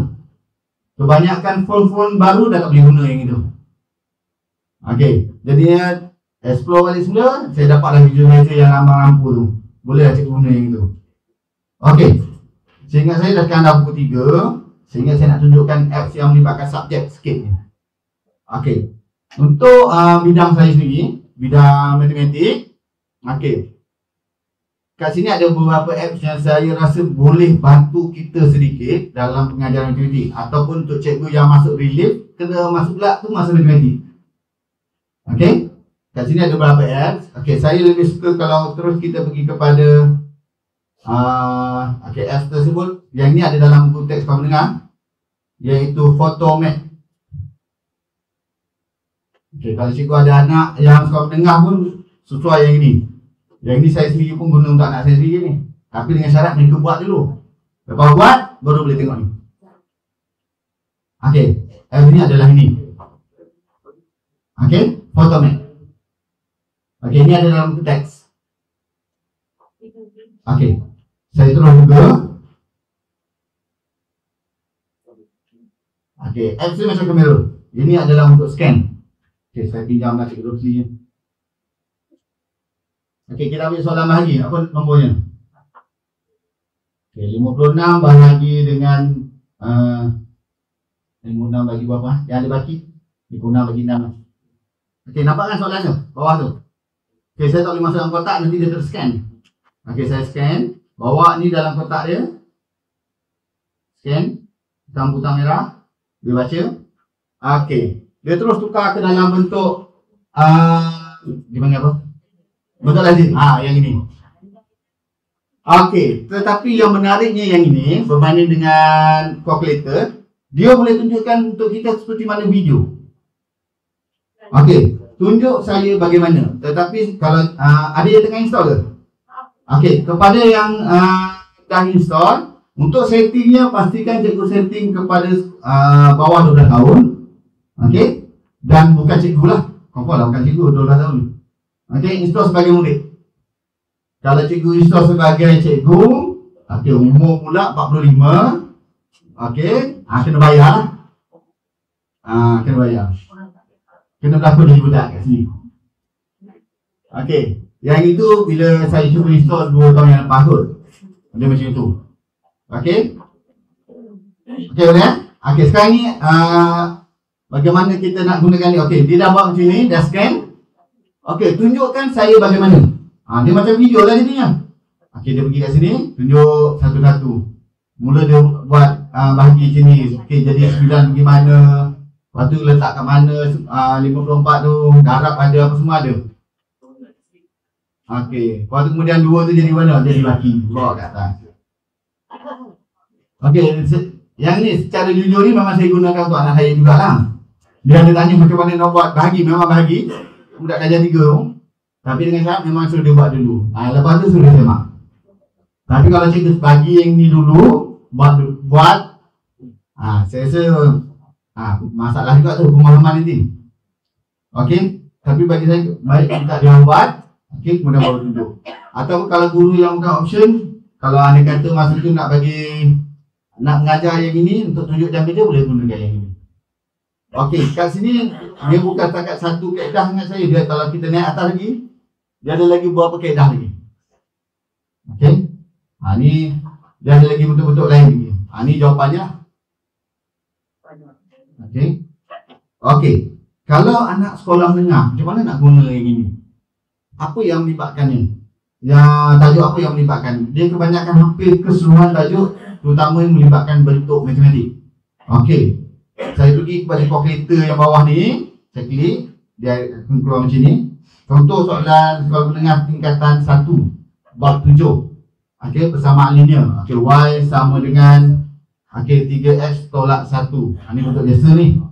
Kebanyakan phone baru dah tak boleh guna yang itu. Okey, jadinya explore balik semula, saya dapatlah visualizer yang lampu tu. Boleh lah cikgu guna yang itu. Okey, seingat saya dah sekarang dah pukul 3, sehingga saya nak tunjukkan apps yang melibatkan subjek sikit ni. Okey, untuk bidang saya sendiri, bidang matematik. Okey, kat sini ada beberapa apps yang saya rasa boleh bantu kita sedikit dalam pengajaran matematik. Ataupun untuk cikgu yang masuk relief, kena masuk pula tu masa matematik. Okey, kat sini ada beberapa apps. Okey, saya lebih suka kalau terus kita pergi kepada apps tersebut. Yang ni ada dalam buku teks sekolah menengah, iaitu Photomat. Okey, kalau cikgu ada anak yang sekolah menengah pun sesuai yang ini. Yang ini saya sendiri pun guna untuk anak saya sendiri ni. Tapi dengan syarat mereka buat dulu. Lepas buat, baru boleh tengok ni. Okey, apps ni adalah ini. Okey, Photomat. Okey, ini ada dalam buku teks. Okey, saya terus buka. Okey, apps ni macam kamera. Ini adalah untuk scan. Okey, saya pinjamlah cikgu sini. Okey, kita ambil soalan bahagi. Apa nombornya? Okey, 56 bahagi dengan 56 bagi berapa? Yang ada baki? 56 bagi 6. Okey, nampak kan soalannya? Bawah tu. Okey, saya tak boleh masuk dalam kotak, nanti dia terscan. Okey, saya scan. Bawa ni dalam kotak dia. Scan. Hitam butang merah. Dia baca. Okey. Dia terus tukar ke dalam bentuk dipanggil apa? Bentuk lazim. Yang ini. Okey, tetapi yang menariknya yang ini berbanding dengan calculator, dia boleh tunjukkan untuk kita seperti mana video. Okey, tunjuk saya bagaimana. Tetapi kalau ada yang tengah install ke? Okey, kepada yang dah install, untuk settingnya pastikan cikgu setting kepada bawah 12 tahun. Okey, dan bukan cikgu lah. Confirm lah bukan cikgu 12 tahun. Okey, install sebagai murid. Kalau cikgu install sebagai cikgu, okey, umur pula 45. Okey, kena bayar lah. Kena bayar. Kena berlaku jadi budak kat sini. Okey, yang itu bila saya cuba install 2 tahun yang lepas kot. Dia macam itu. Okey. Okey, boleh? Okey, sekarang ni bagaimana kita nak gunakan ni? Okey, dia dah buat macam ni, dah scan. Okey, tunjukkan saya bagaimana. Dia macam video lah jadinya. Okey, dia pergi kat sini, tunjuk satu-satu. Mula dia buat bahagi macam ni. Okey, jadi 9 pergi mana, lepas tu letak kat mana, 54 tu, darab ada, apa semua ada. Okey, lepas tu kemudian 2 tu jadi mana? Jadi laki, bawa kat atas. Okey, yang ni secara jujur ni memang saya gunakan untuk anak saya jugalah. Dia ada tanya macam mana nak buat bahagi, memang bahagi. Budak darjah 3 tu. Tapi dengan syarat memang suruh dia buat dulu. Lepas tu suruh dia semak. Tapi kalau cikgu bagi yang ni dulu, buat saya rasa masalah juga tu pemahaman nanti. Okey, tapi bagi saya baik kita dia buat, okey, kemudian baru tunjuk. Atau kalau guru yang bukan option, kalau anda kata masa tu nak mengajar yang ini untuk tunjuk jam kerja, boleh gunakan yang ini. Okey, kat sini dia bukan setakat satu kaedah dengan saya. Dia kalau kita naik atas lagi, dia ada lagi beberapa kaedah lagi. Okey. Ni dia ada lagi bentuk-bentuk lain lagi. Ni jawapannya. Okey. Okey. Kalau anak sekolah menengah, macam mana nak guna yang ini? Apa yang melibatkannya? Yang tajuk apa yang melibatkan? Dia kebanyakan hampir keseluruhan tajuk, terutama yang melibatkan bentuk matematik. Okey. Saya pergi kepada calculator yang bawah ni, saya klik, dia akan keluar macam ni. Contoh soalan sekolah menengah tingkatan 1, bab 7. Okey, persamaan linear. Okey, Y sama dengan 3X tolak 1. Ini bentuk biasa ni.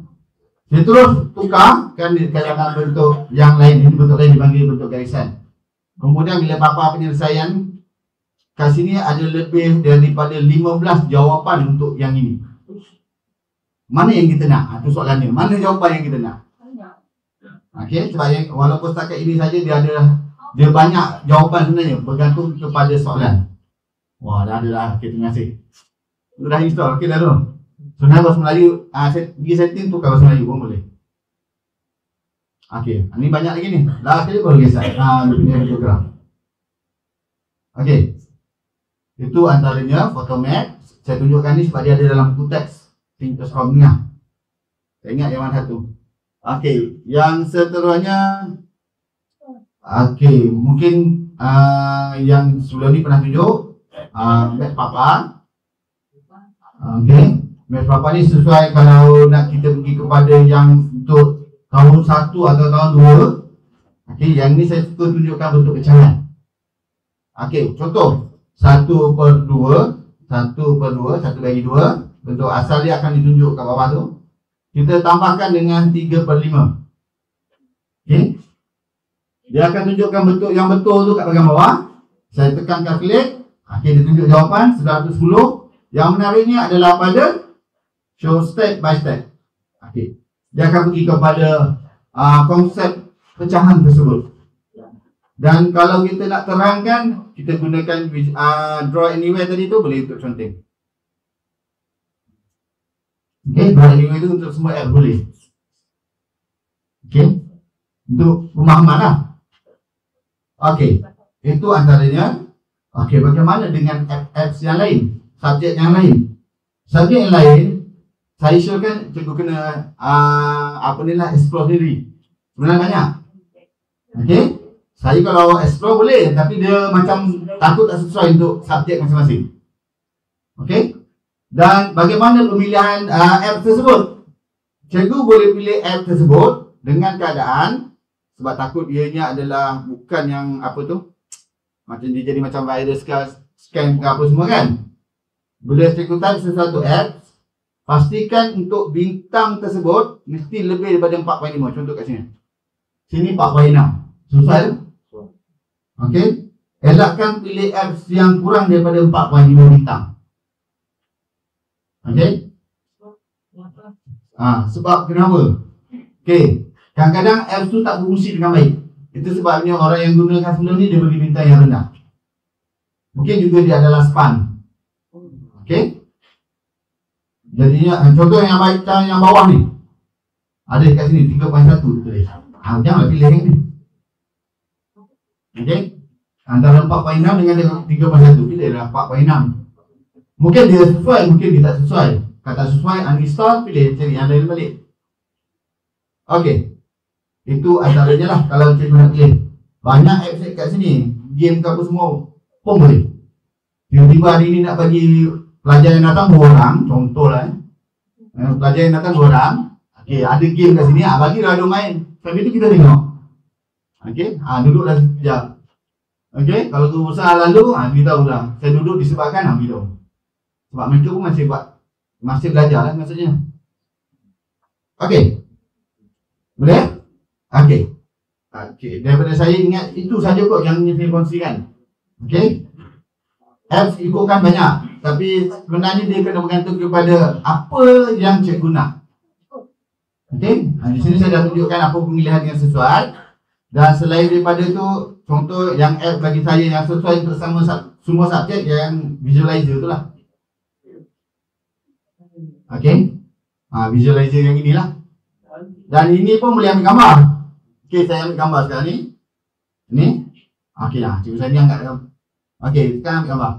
Dia terus tukar kan dalam bentuk yang lain. Ini bentuk lain dipanggil bentuk garisan. Kemudian bila papa penyelesaian, kat sini ada lebih daripada 15 jawapan untuk yang ini. Mana yang kita nak? Itu soalannya. Mana jawapan yang kita nak? Okey, sebab yang walaupun setakat ini saja dia banyak jawapan sebenarnya bergantung kepada soalan. Wah, dah ada dah. Okey, terima kasih. Dah install. Okey dah tu. Sebenarnya bahasa Melayu, pergi setting tukar bahasa Melayu pun boleh. Okey, ni banyak lagi ni. Last kali baru gesek. Dia punya program. Okey. Itu antaranya photomat. Saya tunjukkan ni sebab dia ada dalam buku teks. Pinterest from tengah. Saya ingat yang mana satu. Okey, yang seterusnya. Okey, mungkin yang sebelum ni pernah tunjuk Math Papa. Okey, Math Papa ni sesuai kalau nak kita pergi kepada yang untuk tahun 1 atau tahun 2. Okey, yang ni saya suka tunjukkan bentuk pecahan. Okey, contoh 1/2, 1/2, 1 bagi 2. Bentuk asal dia akan ditunjuk kat bawah tu. Kita tambahkan dengan 3/5. Okey. Dia akan tunjukkan bentuk yang betul tu kat bahagian bawah. Saya tekan calculate. Okey, dia tunjuk jawapan 910. Yang menariknya adalah pada show step by step. Okey. Dia akan pergi kepada konsep pecahan tersebut. Dan kalau kita nak terangkan, kita gunakan draw anywhere tadi tu boleh untuk conteng. Okey, draw anywhere tu untuk semua app boleh. Okey. Untuk pemahaman lah. Okey, itu antaranya. Okey, bagaimana dengan apps yang lain? Subjek yang lain. Subjek yang lain, saya syorkan cikgu kena explore sendiri. Sebenarnya banyak. Okey, saya kalau explore boleh, tapi dia macam takut tak sesuai untuk subjek masing-masing. Okey, dan bagaimana pemilihan app tersebut? Cikgu boleh pilih app tersebut dengan keadaan sebab takut ianya adalah bukan yang apa tu, macam dia jadi macam virus ke scam ke apa semua kan. Bila cikgu type sesuatu app, pastikan untuk bintang tersebut mesti lebih daripada 4.5. Contoh kat sini. Sini 4.6. Susah. Okey. Elakkan pilih apps yang kurang daripada 4.5 bintang. Okey. Sebab kenapa? Okey. Kadang-kadang apps tu tak berfungsi dengan baik. Itu sebabnya orang yang gunakan sebelum ni dia bagi bintang yang rendah. Mungkin juga dia adalah spam. Okey. Jadinya contoh yang baik yang bawah ni. Ada kat sini 3.1 tulis. Janganlah pilih yang ni. Okey. Antara 4.6 dengan 3.1 pilihlah 4.6. Mungkin dia sesuai, mungkin dia tak sesuai. Kalau tak sesuai, uninstall, pilih cari yang lain balik. Okey. Itu antaranya lah kalau cikgu nak pilih. Banyak apps kat sini, game ke apa semua pun boleh. Tiba-tiba hari ni nak bagi pelajar yang datang 2 orang, contohlah pelajar yang datang 2 orang. Okey, ada game kat sini, bagilah dia main. Sambil tu kita tengok. Okey, duduklah sekejap. Okey, kalau tu besar lalu, beritahu dah. Saya duduk disebabkan, beritahu. Sebab mereka pun masih belajar lah maksudnya. Okey. Boleh? Okey. Okey, daripada saya ingat itu saja kot yang ingin saya kongsikan. Okey. Apps ikutkan banyak, tapi sebenarnya dia kena bergantung kepada apa yang cikgu nak. Okey. Di sini saya dah tunjukkan apa pemilihan yang sesuai. Dan selain daripada itu, contoh yang app bagi saya yang sesuai untuk semua subjek yang visualizer tu lah. Okey. Visualizer yang inilah. Dan ini pun boleh ambil gambar. Okey, saya ambil gambar sekarang ni. Ni. Okey lah, cikgu saya ni angkat. Okey, sekarang ambil gambar.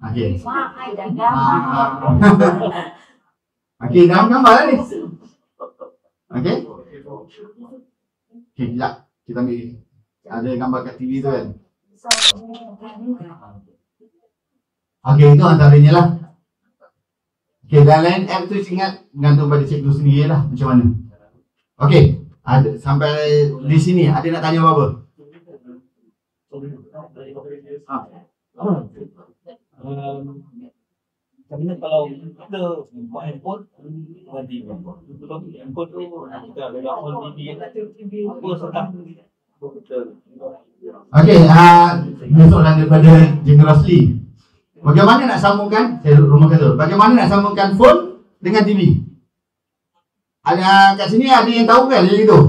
Okey. Okey, dah ambil gambar lah ni. Okey. Okey, sekejap. Kita ambil ada gambar kat TV tu kan. Okey, itu antaranya lah. Okey, dan lain app tu ingat bergantung pada cikgu sendiri lah macam mana. Okey, ada sampai di sini ada nak tanya apa-apa? Macam mana kalau kita buat handphone dengan TV. Betul handphone tu kita ada download TV apa serta. Betul. Okey, ini soalan daripada Jeng Rosli. Bagaimana nak sambungkan, saya rumah kata, bagaimana nak sambungkan phone dengan TV? Ada kat sini ada yang tahu kan yang itu?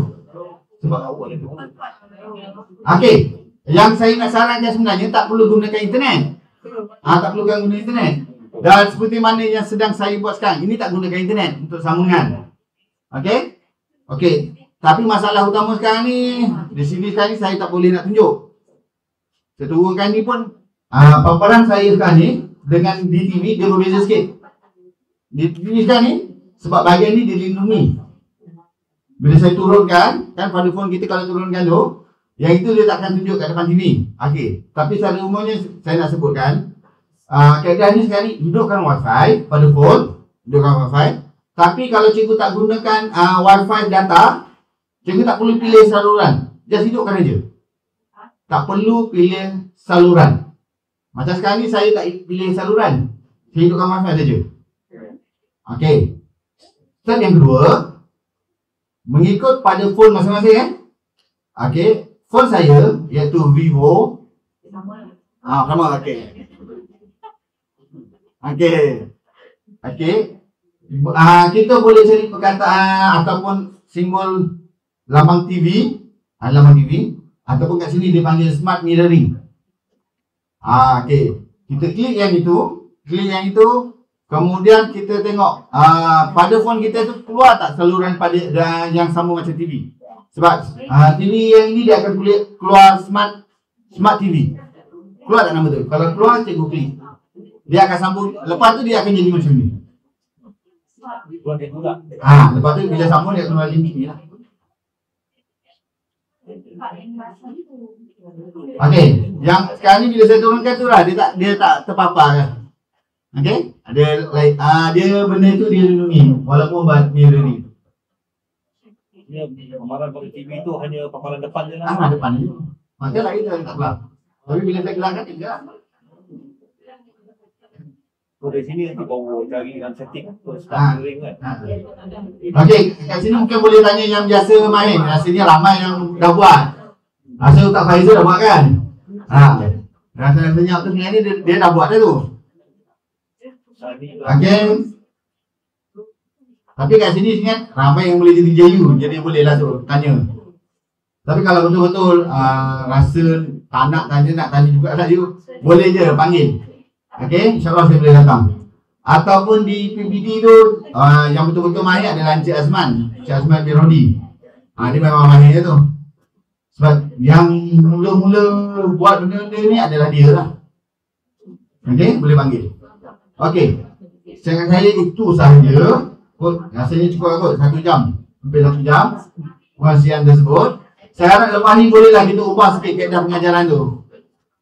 Sebab awal itu. Okey, yang saya nak sarankan sebenarnya tak perlu gunakan internet. Tak perlu guna internet. Dan seperti mana yang sedang saya buat sekarang, ini tak gunakan internet untuk sambungan. Okey? Okey. Tapi masalah utama sekarang ni, di sini sekarang ni saya tak boleh nak tunjuk. Saya turunkan ni pun, paparan saya sekarang ni dengan di TV dia berbeza sikit. Di TV sekarang ni, sebab bahagian ni dilindungi. Bila saya turunkan, kan pada phone kita kalau turunkan tu, yang itu dia tak akan tunjuk kat depan TV. Okey. Tapi secara umumnya saya nak sebutkan, keadaannya sekarang ni hidupkan wifi pada phone, hidupkan wifi. Tapi kalau cikgu tak gunakan wifi data, cikgu tak perlu pilih saluran. Just hidupkan aja. Tak perlu pilih saluran. Macam sekarang ni saya tak pilih saluran. Saya hidupkan wifi saja. Okey. Step yang kedua, mengikut pada phone masing-masing Okey. Phone saya iaitu Vivo. Sama. Okey. Okey. Kita boleh cari perkataan ataupun simbol lambang TV, ataupun kat sini dia panggil smart mirroring. Okey. Kita klik yang itu, kemudian kita tengok pada phone kita tu keluar tak saluran pada yang sama macam TV. Sebab TV yang ini dia akan keluar smart TV. Keluar tak nama tu? Kalau keluar cikgu klik. Dia akan sambung, lepas tu dia akan jadi macam ni. Lepas tu bila sambung dia akan keluar macam ni lah. Okey, yang sekarang ni bila saya turunkan tu lah dia tak terpapar kan. Okey, dia benda tu dia lindungi walaupun mirroring. Paparan pada TV tu hanya paparan depan je lah. Depan je. Macam lagi tak gelap. Tapi bila saya gelapkan dia gelap. So dari sini nanti baru cari yang setting tu start mirroring kan. Okey, kat sini mungkin boleh tanya yang biasa main. Rasanya ramai yang dah buat. Rasa Ustaz Faizal dah buat kan? Rasanya tu sebenarnya dia dah buat dah tu. Okey. Tapi kat sini ingat ramai yang boleh jadi JU. Jadi boleh lah tu tanya. Tapi kalau betul-betul rasa tak nak tanya juga lah you, boleh je panggil. Okey, insyaAllah saya boleh datang. Ataupun di PBD tu yang betul-betul mahir adalah Encik Azman Birodi. Dia memang mahir tu. Sebab yang mula-mula buat benda-benda ni adalah dia lah. Okey, boleh panggil. Okey, saya itu sahaja. Rasanya cukup kot 1 jam. Hampir 1 jam pengajian tersebut. Saya harap lepas ni bolehlah kita ubah sikit kaedah pengajaran tu.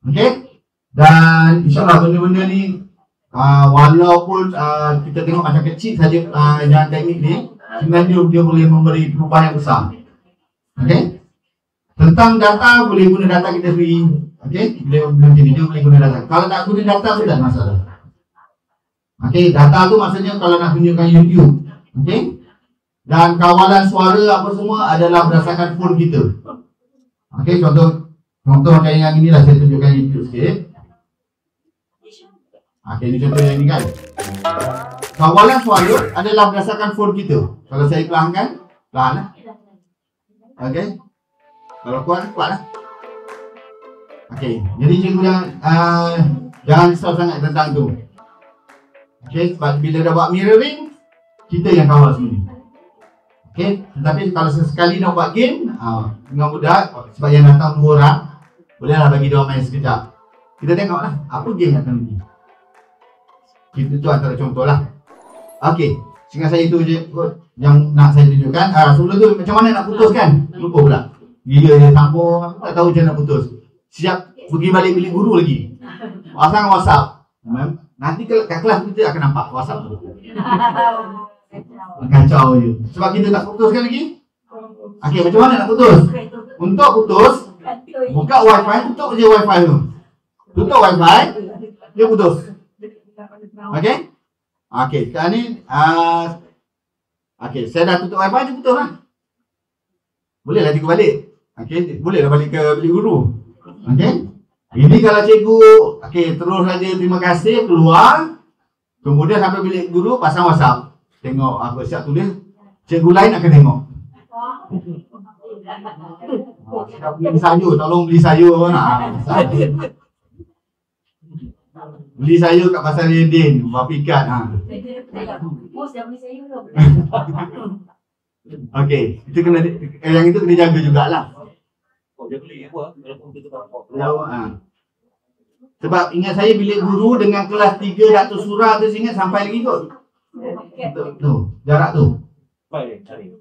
Okey? Dan insyaAllah benda-benda ni walaupun kita tengok macam kecil saja yang teknik ni, sebenarnya dia boleh memberi perubahan yang besar. Okey? Tentang data, boleh guna data kita sendiri. Okey? Belum jadi dia boleh guna data. Kalau tak guna data tu tak ada masalah. Okey, data tu maksudnya kalau nak tunjukkan YouTube. Okey? Dan kawalan suara apa semua adalah berdasarkan phone kita. Okey, contoh macam yang inilah saya tunjukkan YouTube sikit. Okey, ini contoh yang ini kan. Kawalan suara adalah berdasarkan phone kita. Kalau saya perlahankan, perlahan lah. Okey. Kalau kuat lah. Okey, jadi cikgu jangan risau sangat tentang tu. Okey, sebab bila dah buat mirroring, kita yang kawal sendiri. Okey, tetapi kalau sesekali nak buat game, dengan mudah, sebab yang datang 2 orang, bolehlah bagi dia main sekejap. Kita tengoklah apa game yang akan pergi. Kita tu antara contoh lah. Okey, sehingga saya itu je yang nak saya tunjukkan. Sebelum tu macam mana nak putuskan? Lupa pula. Gila dia sambung, aku tak tahu macam nak putus. Siap pergi balik bilik guru lagi. Pasang WhatsApp. Nanti kat kelas kita akan nampak WhatsApp tu. Kacau je. Sebab kita tak putuskan lagi. Okey, macam mana nak putus? Untuk putus, buka wifi, tutup je wifi tu. Tutup wifi, dia putus. Okey? Okey, sekarang ni Okey, saya dah tutup wifi je betul lah. Bolehlah cikgu balik. Okey, bolehlah balik ke bilik guru. Okey. Ini kalau cikgu okey terus saja terima kasih keluar. Kemudian sampai bilik guru pasang WhatsApp. Tengok apa siap tulis. Cikgu lain akan tengok. Siap beli sayur, tolong beli sayur. Beli sayur kat pasar Redin, berapa ikat Bos dah beli sayur ke? Okey, itu kena yang itu kena jaga jugalah. Dia beli apa? Sebab ingat saya bilik guru dengan kelas 3 Datuk Surah tu ingat sampai lagi kot. Tu, jarak tu. Baik, cari.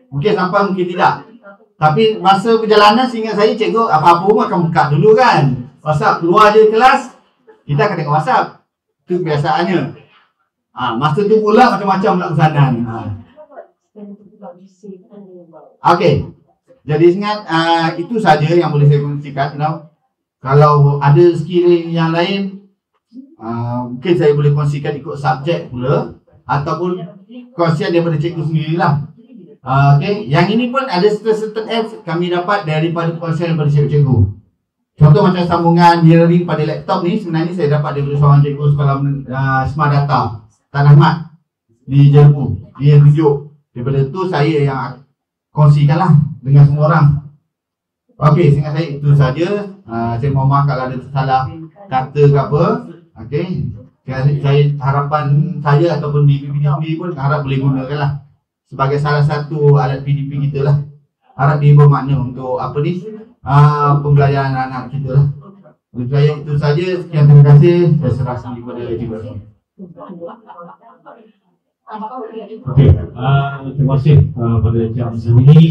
Mungkin sampai mungkin tidak. Tapi masa perjalanan seingat saya cikgu apa-apa pun akan buka dulu kan. WhatsApp keluar je kelas, kita akan tengok WhatsApp. Itu kebiasaannya. Masa tu pula macam-macam pula pesanan. Okey. Jadi ingat itu saja yang boleh saya kongsikan. Kalau ada skill yang lain mungkin saya boleh kongsikan ikut subjek pula ataupun kongsian daripada cikgu sendirilah. Okey, yang ini pun ada certain apps kami dapat daripada kongsian daripada cikgu-cikgu. Contoh macam sambungan mirroring pada laptop ni sebenarnya saya dapat daripada seorang cikgu sekolah Smart Data Tan Ahmad di Jerbu. Dia tunjuk. Daripada tu saya yang kongsikanlah dengan semua orang. Okey, seingat saya itu saja. Saya mohon maaf kalau ada salah kata ke apa. Okey. Saya harapan saya ataupun di PDP pun harap boleh gunakanlah sebagai salah satu alat PDP kita lah. Harap dia bermakna untuk apa ni pembelajaran anak kita lah. Untuk saya itu saja. Sekian, terima kasih. Saya serah sendiri kepada cikgu. Okey, terima kasih pada Cik Azmi.